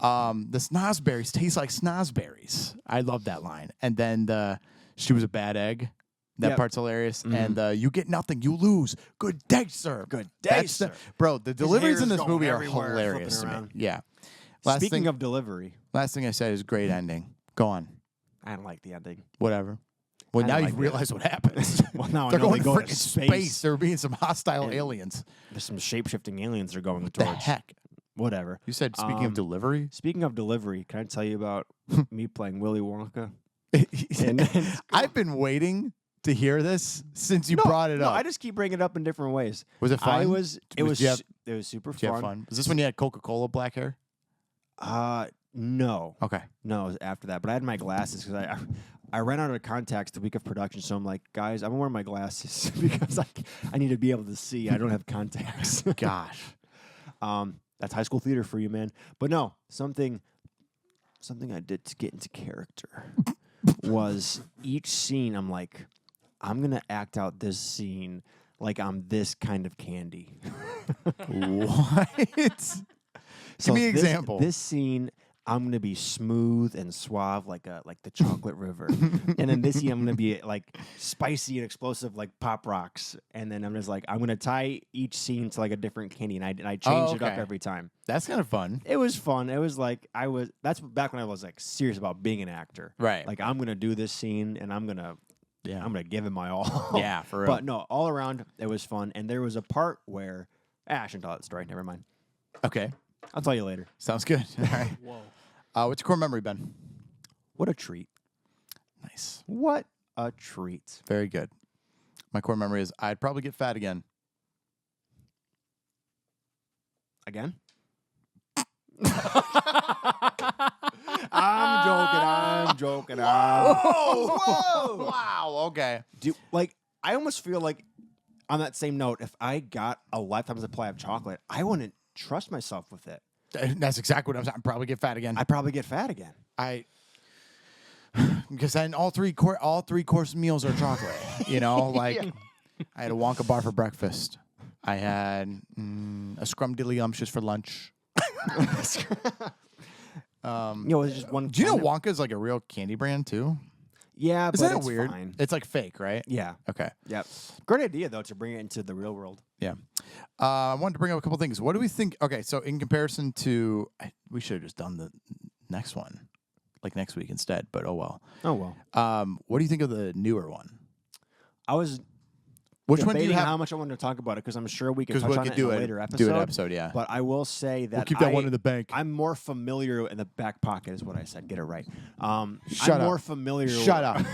The snozberries taste like snozberries. I love that line. And then she was a bad egg. That Yep. part's hilarious. And you get nothing, you lose. Good day, sir. Good day, sir. Bro, the deliveries in hair's this going movie are everywhere, hilarious to flipping me. around. Yeah. Speaking of delivery, Last thing I said is great ending. Go on. I don't like the ending. Whatever. Well, I now don't you've like realized what happens. Well, now I They're know going they to go to freaking space. There being some hostile And- aliens. There's some shape-shifting aliens they're going The towards. heck? Whatever. You said speaking of delivery? Speaking of delivery, can I tell you about me playing Willy Wonka? I've been waiting to hear this since you brought it no, up. I just keep bringing it up in different ways. Was it fun? It was you have- super Did you have fun. fun? Was this when you had Coca-Cola black hair? No. Okay. No, it was after that. But I had my glasses because I ran out of contacts the week of production. So I'm like, guys, I'm wearing my glasses because I need to be able to see. I don't have contacts. Gosh. That's high school theater for you, man. But no, something I did to get into character was each scene. I'm like, I'm gonna act out this scene like I'm this kind of candy. What? So Give me an this- example. This scene, I'm gonna be smooth and suave like the chocolate river, and then this scene I'm gonna be like spicy and explosive like Pop Rocks, and then I'm just like I'm gonna tie each scene to like a different candy, and I change it up okay. every time. That's kind of fun. It was fun. It was like that's back when I was like serious about being an actor. Right. Like I'm gonna do this scene, and I'm gonna give it my all. Yeah, for real. But no, all around it was fun, and there was a part where I shouldn't tell that story. Never mind. Okay. I'll tell you later. Sounds good. All right. Whoa. What's your core memory, Ben? What a treat. Nice. What a treat. Very good. My core memory is I'd probably get fat again. Again? I'm joking. Whoa! Wow. Okay. I almost feel like on that same note, if I got a lifetime supply of chocolate, I wouldn't trust myself with it. That's exactly what I'm saying. I'd probably get fat again. I'd probably get fat again. Because then all three course meals are chocolate. You know, like I had a Wonka bar for breakfast. I had a scrumdiddlyumptious for lunch. It's just one. Do you know Wonka is like a real candy brand too? Yeah, Is but that it's weird? fine. It's like fake, right? Yeah. Okay. Yep. Great idea though to bring it into the real world. Yeah. I wanted to bring up a couple things. What do we think? Okay, so in comparison to, we should have just done the next one, like next week instead. But oh well. Oh well. What do you think of the newer one? I was Which one do you debating have? how much I wanted to talk about it because I'm sure we can touch Because we on could it do in a it. later episode. Do an episode, yeah. But I will say that We'll keep that one in the bank. I'm more familiar in the back pocket is what I said. Get it right. I'm Shut up. more familiar Shut up.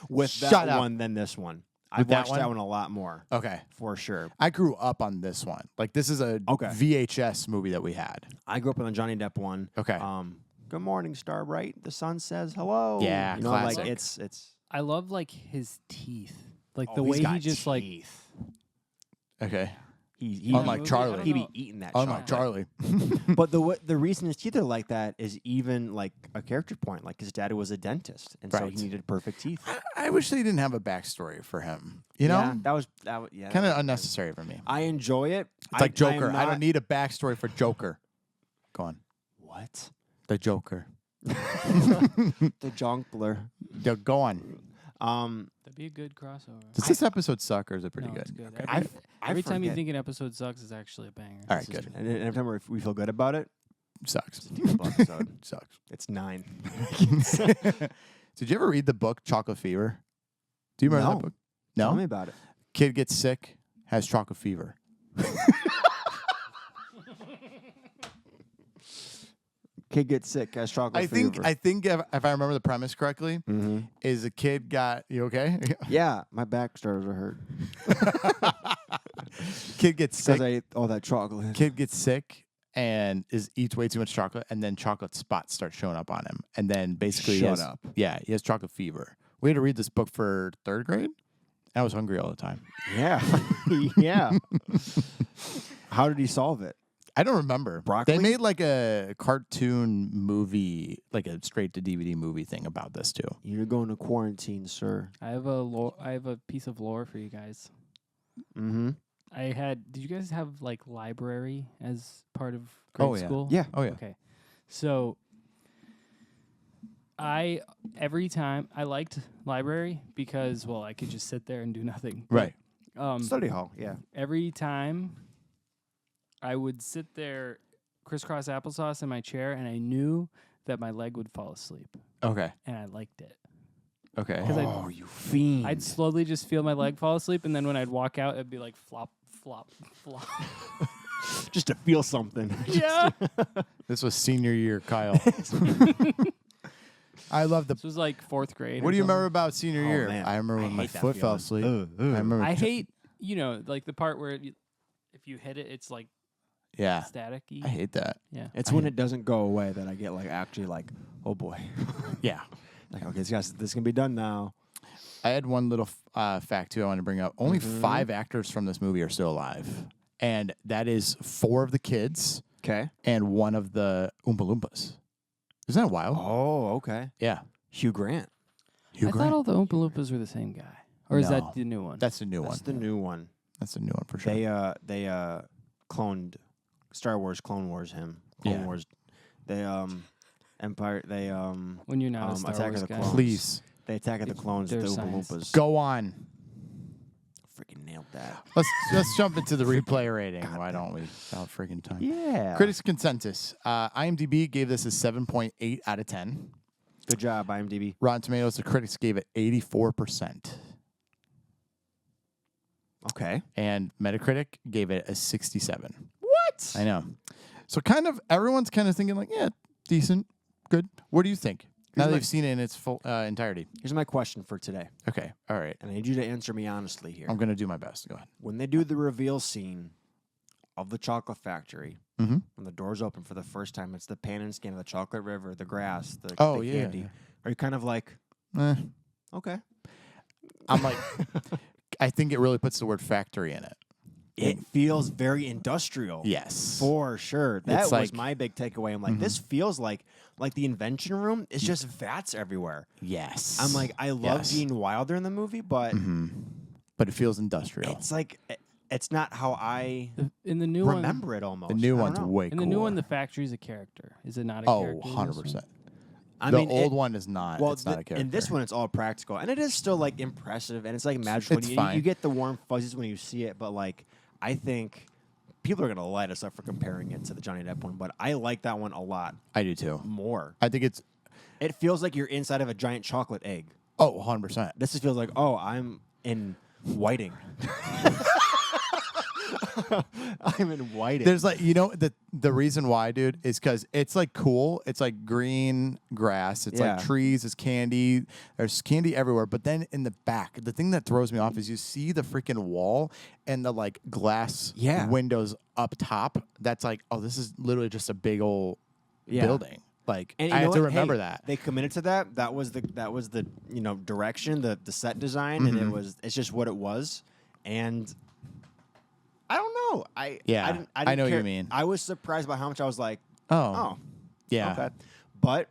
with Shut that up. one than this one. I've With that watched one? that one a lot more Okay. for sure. I grew up on this one. Like this is a Okay. VHS movie that we had. I grew up on the Johnny Depp one. Okay. Good morning, Starbright. The sun says hello. Yeah, you know, classic. like it's I love like his teeth. Like the way he just like. Okay. He Unlike Charlie. He be eating that. Unlike chocolate. Charlie. But the reason his teeth are like that is even like a character point. Like his dad was a dentist, and so Right. he needed perfect teeth. I wish they didn't have a backstory for him. You know? Yeah, that was Kind of unnecessary for me. I enjoy it. It's like Joker. I don't need a backstory for Joker. Go on. What? The Joker. The Jonkler. Go on. That'd be a good crossover. Does this episode suck or is it pretty No, good? it's good. Okay. Every time you forget. think an episode sucks, it's actually a banger. All right, good. And every time we feel good about it, Sucks. it's a terrible episode. Sucks. It's 9. Did you ever read the book Chocolate Fever? Do you remember No. that book? Tell No. me about it. Kid gets sick, has chocolate fever. Kid gets sick, has chocolate I think fever. if I remember the premise correctly, Mm-hmm. is a kid got you okay? Yeah, my back started to hurt Kid gets because sick. I ate all that chocolate. Kid gets sick and eats way too much chocolate, and then chocolate spots start showing up on him, and then basically Shut up. Yeah, he has chocolate fever. We had to read this book for 3rd grade. And I was hungry all the time. Yeah, yeah. How did he solve it? I don't remember. Broccoli? They made like a cartoon movie, like a straight to DVD movie thing about this too. You're going to quarantine, sir. I have a piece of lore for you guys. Mm-hmm. Did you guys have like library as part of grade school? Yeah. Oh yeah. Okay. So every time I liked library because I could just sit there and do nothing. Right. Study hall. Yeah. Every time I would sit there crisscross applesauce in my chair and I knew that my leg would fall asleep Okay. and I liked it. Okay. 'Cause Oh, you fiend! I'd slowly just feel my leg fall asleep and then when I'd walk out it'd be like flop, flop, flop. just to feel something. Yeah. This was senior year, Kyle. I love the. This was like 4th grade. What or do you something. remember about senior Oh, year? man. I remember I when my hate that foot fell feeling. asleep. I remember. I hate, like the part where if you hit it, it's like Yeah. static-y. I hate that. Yeah. It's when it doesn't go away that I get like actually like, oh boy, Yeah. like okay, this can be done now. I had one little fact too I want to bring up. Only 5 actors from this movie are still alive, and that is 4 of the kids Okay. and 1 of the Oompa Loompas. Isn't that wild? Oh, okay. Yeah. Hugh Grant. Hugh I Grant. thought all the Oompa Loompas were the same guy. Or is No. that the new one? That's the new That's one. the new one. That's the new one for sure. They cloned Star Wars, Clone Wars him. Clone Yeah. Wars. They Empire. They when you're not a Star Attack of Wars the guy. Clones. Please They Attack of the Clones. The There's Oompa science. Loompas. go on. Freaking nailed that. Let's jump into the replay rating. Why don't we? Without freaking time. Yeah. Critics consensus. IMDb gave this a 7.8 out of 10. Good job, IMDb. Rotten Tomatoes, the critics gave it 84%. Okay. And Metacritic gave it a 67. What? I know. So kind of everyone's kind of thinking like, yeah, decent, good. What do you think? Now Here's that my- you've seen it in its full entirety. Here's my question for today, Okay. All right. and I need you to answer me honestly here. I'm going to do my best. Go ahead. When they do the reveal scene of the chocolate factory, Mm-hmm. when the doors open for the first time, it's the pan and scan of the chocolate river, the grass, the Oh, the yeah. candy. Are you kind of like, Eh. okay? I'm like, I think it really puts the word factory in it. It feels very industrial. Yes. For sure. That It's was like- my big takeaway. I'm like, this feels like the invention room is just vats everywhere. Yes. I'm like, I love Yes. Gene Wilder in the movie, but But it feels industrial. it's like, it's not how I In the new one, remember it almost. The new I don't one's know. way in the new one, cooler. the factory's a character. Is it not a Oh, character? in this 100%. one? I The mean, old it- one is not. Well, It's not a character. in this one, it's all practical, and it is still like impressive, and it's like magical. It's You fine. get the warm fuzzies when you see it, but like I think people are gonna light us up for comparing it to the Johnny Depp one, but I like that one a lot I do too. more. I think it's, It feels like you're inside of a giant chocolate egg. 100%. This just feels like, oh, I'm in Whiting. I'm in Whiting. There's like, the reason why, dude, is because it's like cool. It's like green grass. It's Yeah. like trees. It's candy. There's candy everywhere. But then in the back, the thing that throws me off is you see the freaking wall and the like glass Yeah. windows up top. That's like, oh, this is literally just a big old Yeah. building. Like And I you know have to what? remember Hey, that. they committed to that. That was the direction, the set design, Mm-hmm. and it's just what it was. And I don't know. I didn't I know what care. you mean. I was surprised by how much I was like, Oh, oh, yeah. okay. But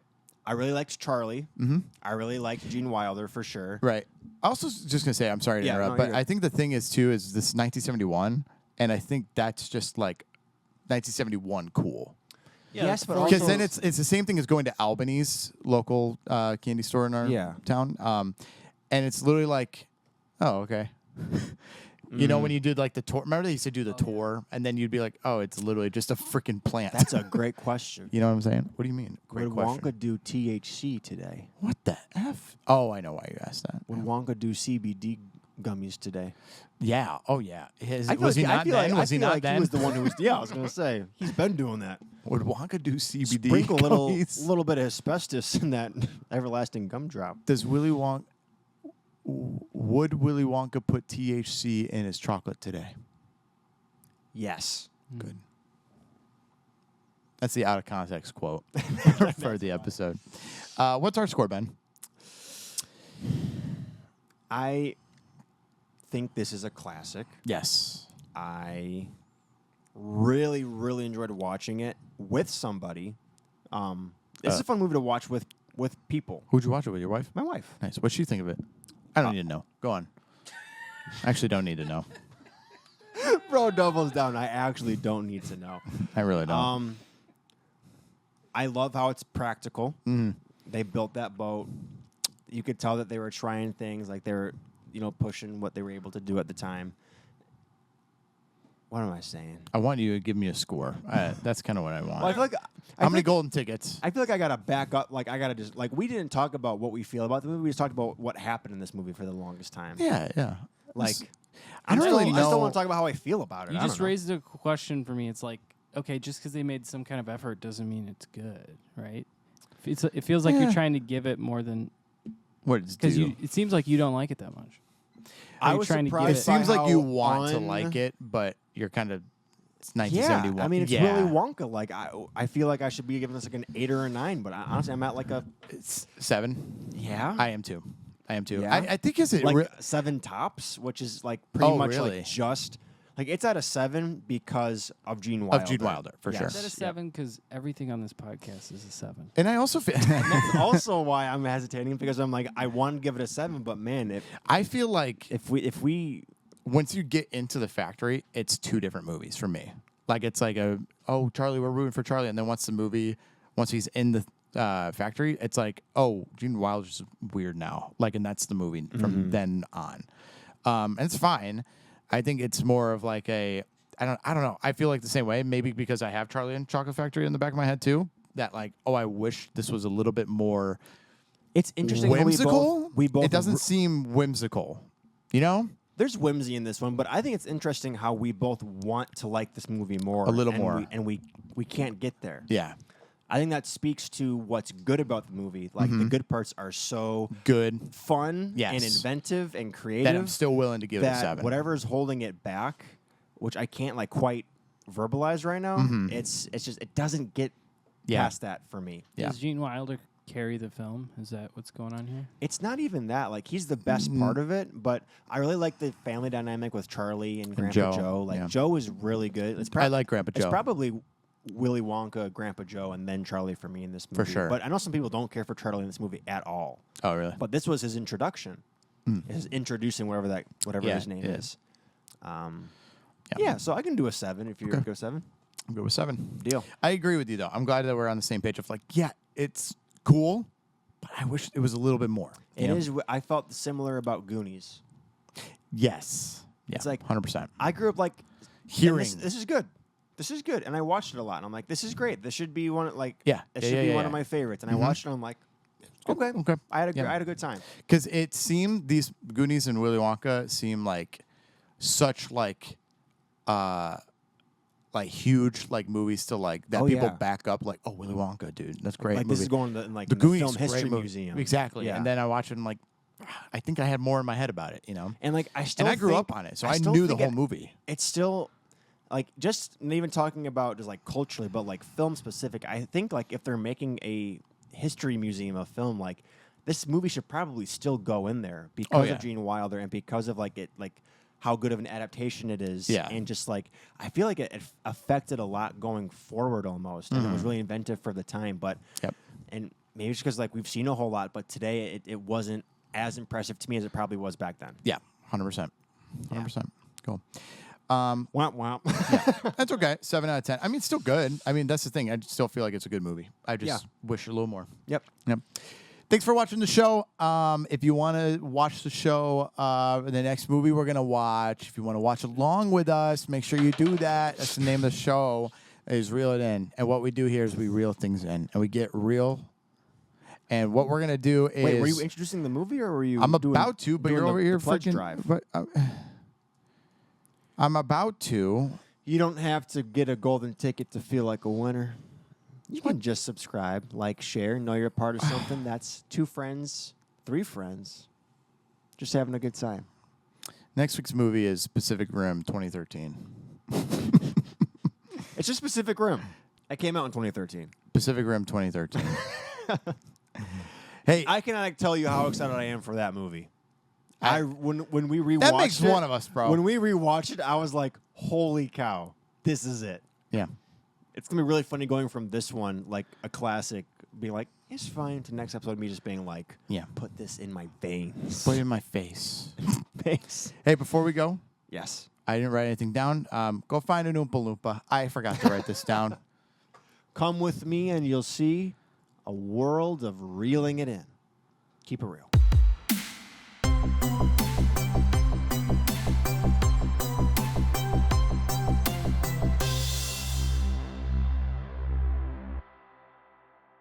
I really liked Charlie. Mm-hmm. I really liked Gene Wilder for sure. Right. I also just gonna say, I'm sorry to Yeah, interrupt, no, but you're I think the thing is too is this is 1971, and I think that's just like 1971 cool. Yeah, Yes, but Because also, then it's the same thing as going to Albany's local candy store in our town, and it's literally like, oh, okay. You know, when you did like the tour, remember they used to do the tour, and then you'd be like, oh, it's literally just a freaking plant. that's a great question. You know what I'm saying? What do you mean? Great Would question. Wonka do THC today? What the F? Oh, I know why you asked that. Would Wonka do CBD gummies today? Yeah. Oh, yeah. I feel Was he like- I not feel then? like- Was he I feel not like then? He was the one who was. Yeah, I was gonna say he's been doing that. Would Wonka do CBD? Sprinkle a gummies? little bit of asbestos in that everlasting gumdrop. Does Willy Wonka? Would Willy Wonka put THC in his chocolate today? Yes. Good. That's the out of context quote for the episode. What's our score, Ben? I think this is a classic. Yes. I really, really enjoyed watching it with somebody. This is a fun movie to watch with people. Who'd you watch it with? Your wife? My wife. Nice. What'd she think of it? I don't need to know. Go on. I actually don't need to know. Bro doubles down. I actually don't need to know. I really don't. I love how it's practical. Mm. They built that boat. You could tell that they were trying things, like they were, pushing what they were able to do at the time. What am I saying? I want you to give me a score. That's kind of what I want. Well, I feel like How many golden tickets? I feel like I gotta back up. Like I gotta just we didn't talk about what we feel about the movie. We just talked about what happened in this movie for the longest time. Yeah. Like I don't really I just don't know. want to talk about how I feel about it. You I just don't know. raised a question for me. It's like, okay, just because they made some kind of effort doesn't mean it's good, right? It feels like Yeah. you're trying to give it more than What does because do? it seems like you don't like it that much. I Are you was trying to give It surprised by seems like you how want to like it, but you're kind of. It's 1971. Yeah, I mean it's yeah. really Wonka. Like I feel like I should be giving this like an 8 or a 9, but honestly I'm at like a It's 7. yeah. I am too. Yeah? I think is it like 7 tops, which is like pretty much really? like just like it's at a 7 because of Gene Wilder. Of Gene Wilder, for sure. Is that a 7? Because everything on this podcast is a 7. And I also feel. That's also why I'm hesitating because I'm like I want to give it a 7, but man, I feel like if we once you get into the factory, it's 2 different movies for me. Like it's like Charlie, we're rooting for Charlie, and then once he's in the factory, it's like, oh, Gene Wilder's weird now. Like, and that's the movie from then on. And it's fine. I think it's more of like I don't know. I feel like the same way. Maybe because I have Charlie and Chocolate Factory in the back of my head too. That like, oh, I wish this was a little bit more. it's interesting how Whimsical. we both It doesn't seem whimsical. You know. there's whimsy in this one, but I think it's interesting how we both want to like this movie more. A little and more. We can't get there. Yeah. I think that speaks to what's good about the movie. Like the good parts are so Good. fun Yes. and inventive and That creative I'm still willing to give it a that 7. whatever's holding it back, which I can't like quite verbalize right now, it's just it doesn't get Yeah. past that for me. Yeah. Does Gene Wilder carry the film? Is that what's going on here? It's not even that. Like he's the best part of it, but I really like the family dynamic with Charlie and Grandpa Joe, Joe. Like yeah. Joe is really good. I like Grandpa It's Joe. probably Willy Wonka, Grandpa Joe, and then Charlie for me in this movie. For sure. But I know some people don't care for Charlie in this movie at all. Oh, really? But this was his introduction. His introducing whatever Yeah, his name yeah. is. Yeah, so I can do a 7 if you're Okay. go 7. I'm good with 7. Deal. I agree with you, though. I'm glad that we're on the same page of like, yeah, it's cool, but I wish it was a little bit more. It is. I felt similar about Goonies. Yes. Yeah, It's like- 100%. I grew up like Hearing. This is good. This is good, and I watched it a lot. And I'm like, this is great. This should be one. Like, Yeah. it Yeah, should yeah, be yeah, one of yeah. my favorites. And I watched it. and I'm like, okay. I had a good time. Because it seemed these Goonies and Willy Wonka seem like such like huge like movies to like that Oh, people yeah. back up like, oh, Willy Wonka, dude, that's a great. Like movie. this is going to like the in Goonies, Film great History movie. Museum. Exactly. Yeah. And then I watched it and like, I think I had more in my head about it, you know. And like I still And I grew think- up on it, so I still knew the think whole movie. It's still like just not even talking about just like culturally, but like film specific. I think like if they're making a history museum of film, like this movie should probably still go in there because of Gene Wilder and because of like it like how good of an adaptation it is. Yeah. And just like I feel like it affected a lot going forward almost, and it was really inventive for the time. But and maybe it's because like we've seen a whole lot, but today it wasn't as impressive to me as it probably was back then. Yeah, 100%. 100%. Cool. Womp womp. Yeah, that's okay. 7 out of 10. I mean, it's still good. I mean, that's the thing. I still feel like it's a good movie. I just wish a little more. Yep. Thanks for watching the show. If you want to watch the show, the next movie we're going to watch, if you want to watch along with us, make sure you do that. That's the name of the show, is Reel It In. And what we do here is we reel things in, and we get real. And what we're going to do is... Wait, were you introducing the movie, or were you I'm about to, but you're over here pledge freaking... drive? But, I'm about to. You don't have to get a golden ticket to feel like a winner. You can just subscribe, like, share, know you're a part of something. That's 2 friends, 3 friends, just having a good time. Next week's movie is Pacific Rim 2013. It's just Pacific Rim. It came out in 2013. Pacific Rim 2013. Hey, I cannot tell you how excited I am for that movie. When we rewatched that makes it, one of us, bro. When we rewatched it, I was like, "Holy cow, this is it!" Yeah, it's gonna be really funny going from this one, like a classic, being like, "It's fine," to next episode, me just being like, "Yeah, put this in my veins, put it in my face." face. Hey, before we go, Yes, I didn't write anything down. Go find an Oompa Loompa. I forgot to write this down. come with me, and you'll see a world of reeling it in. Keep it real.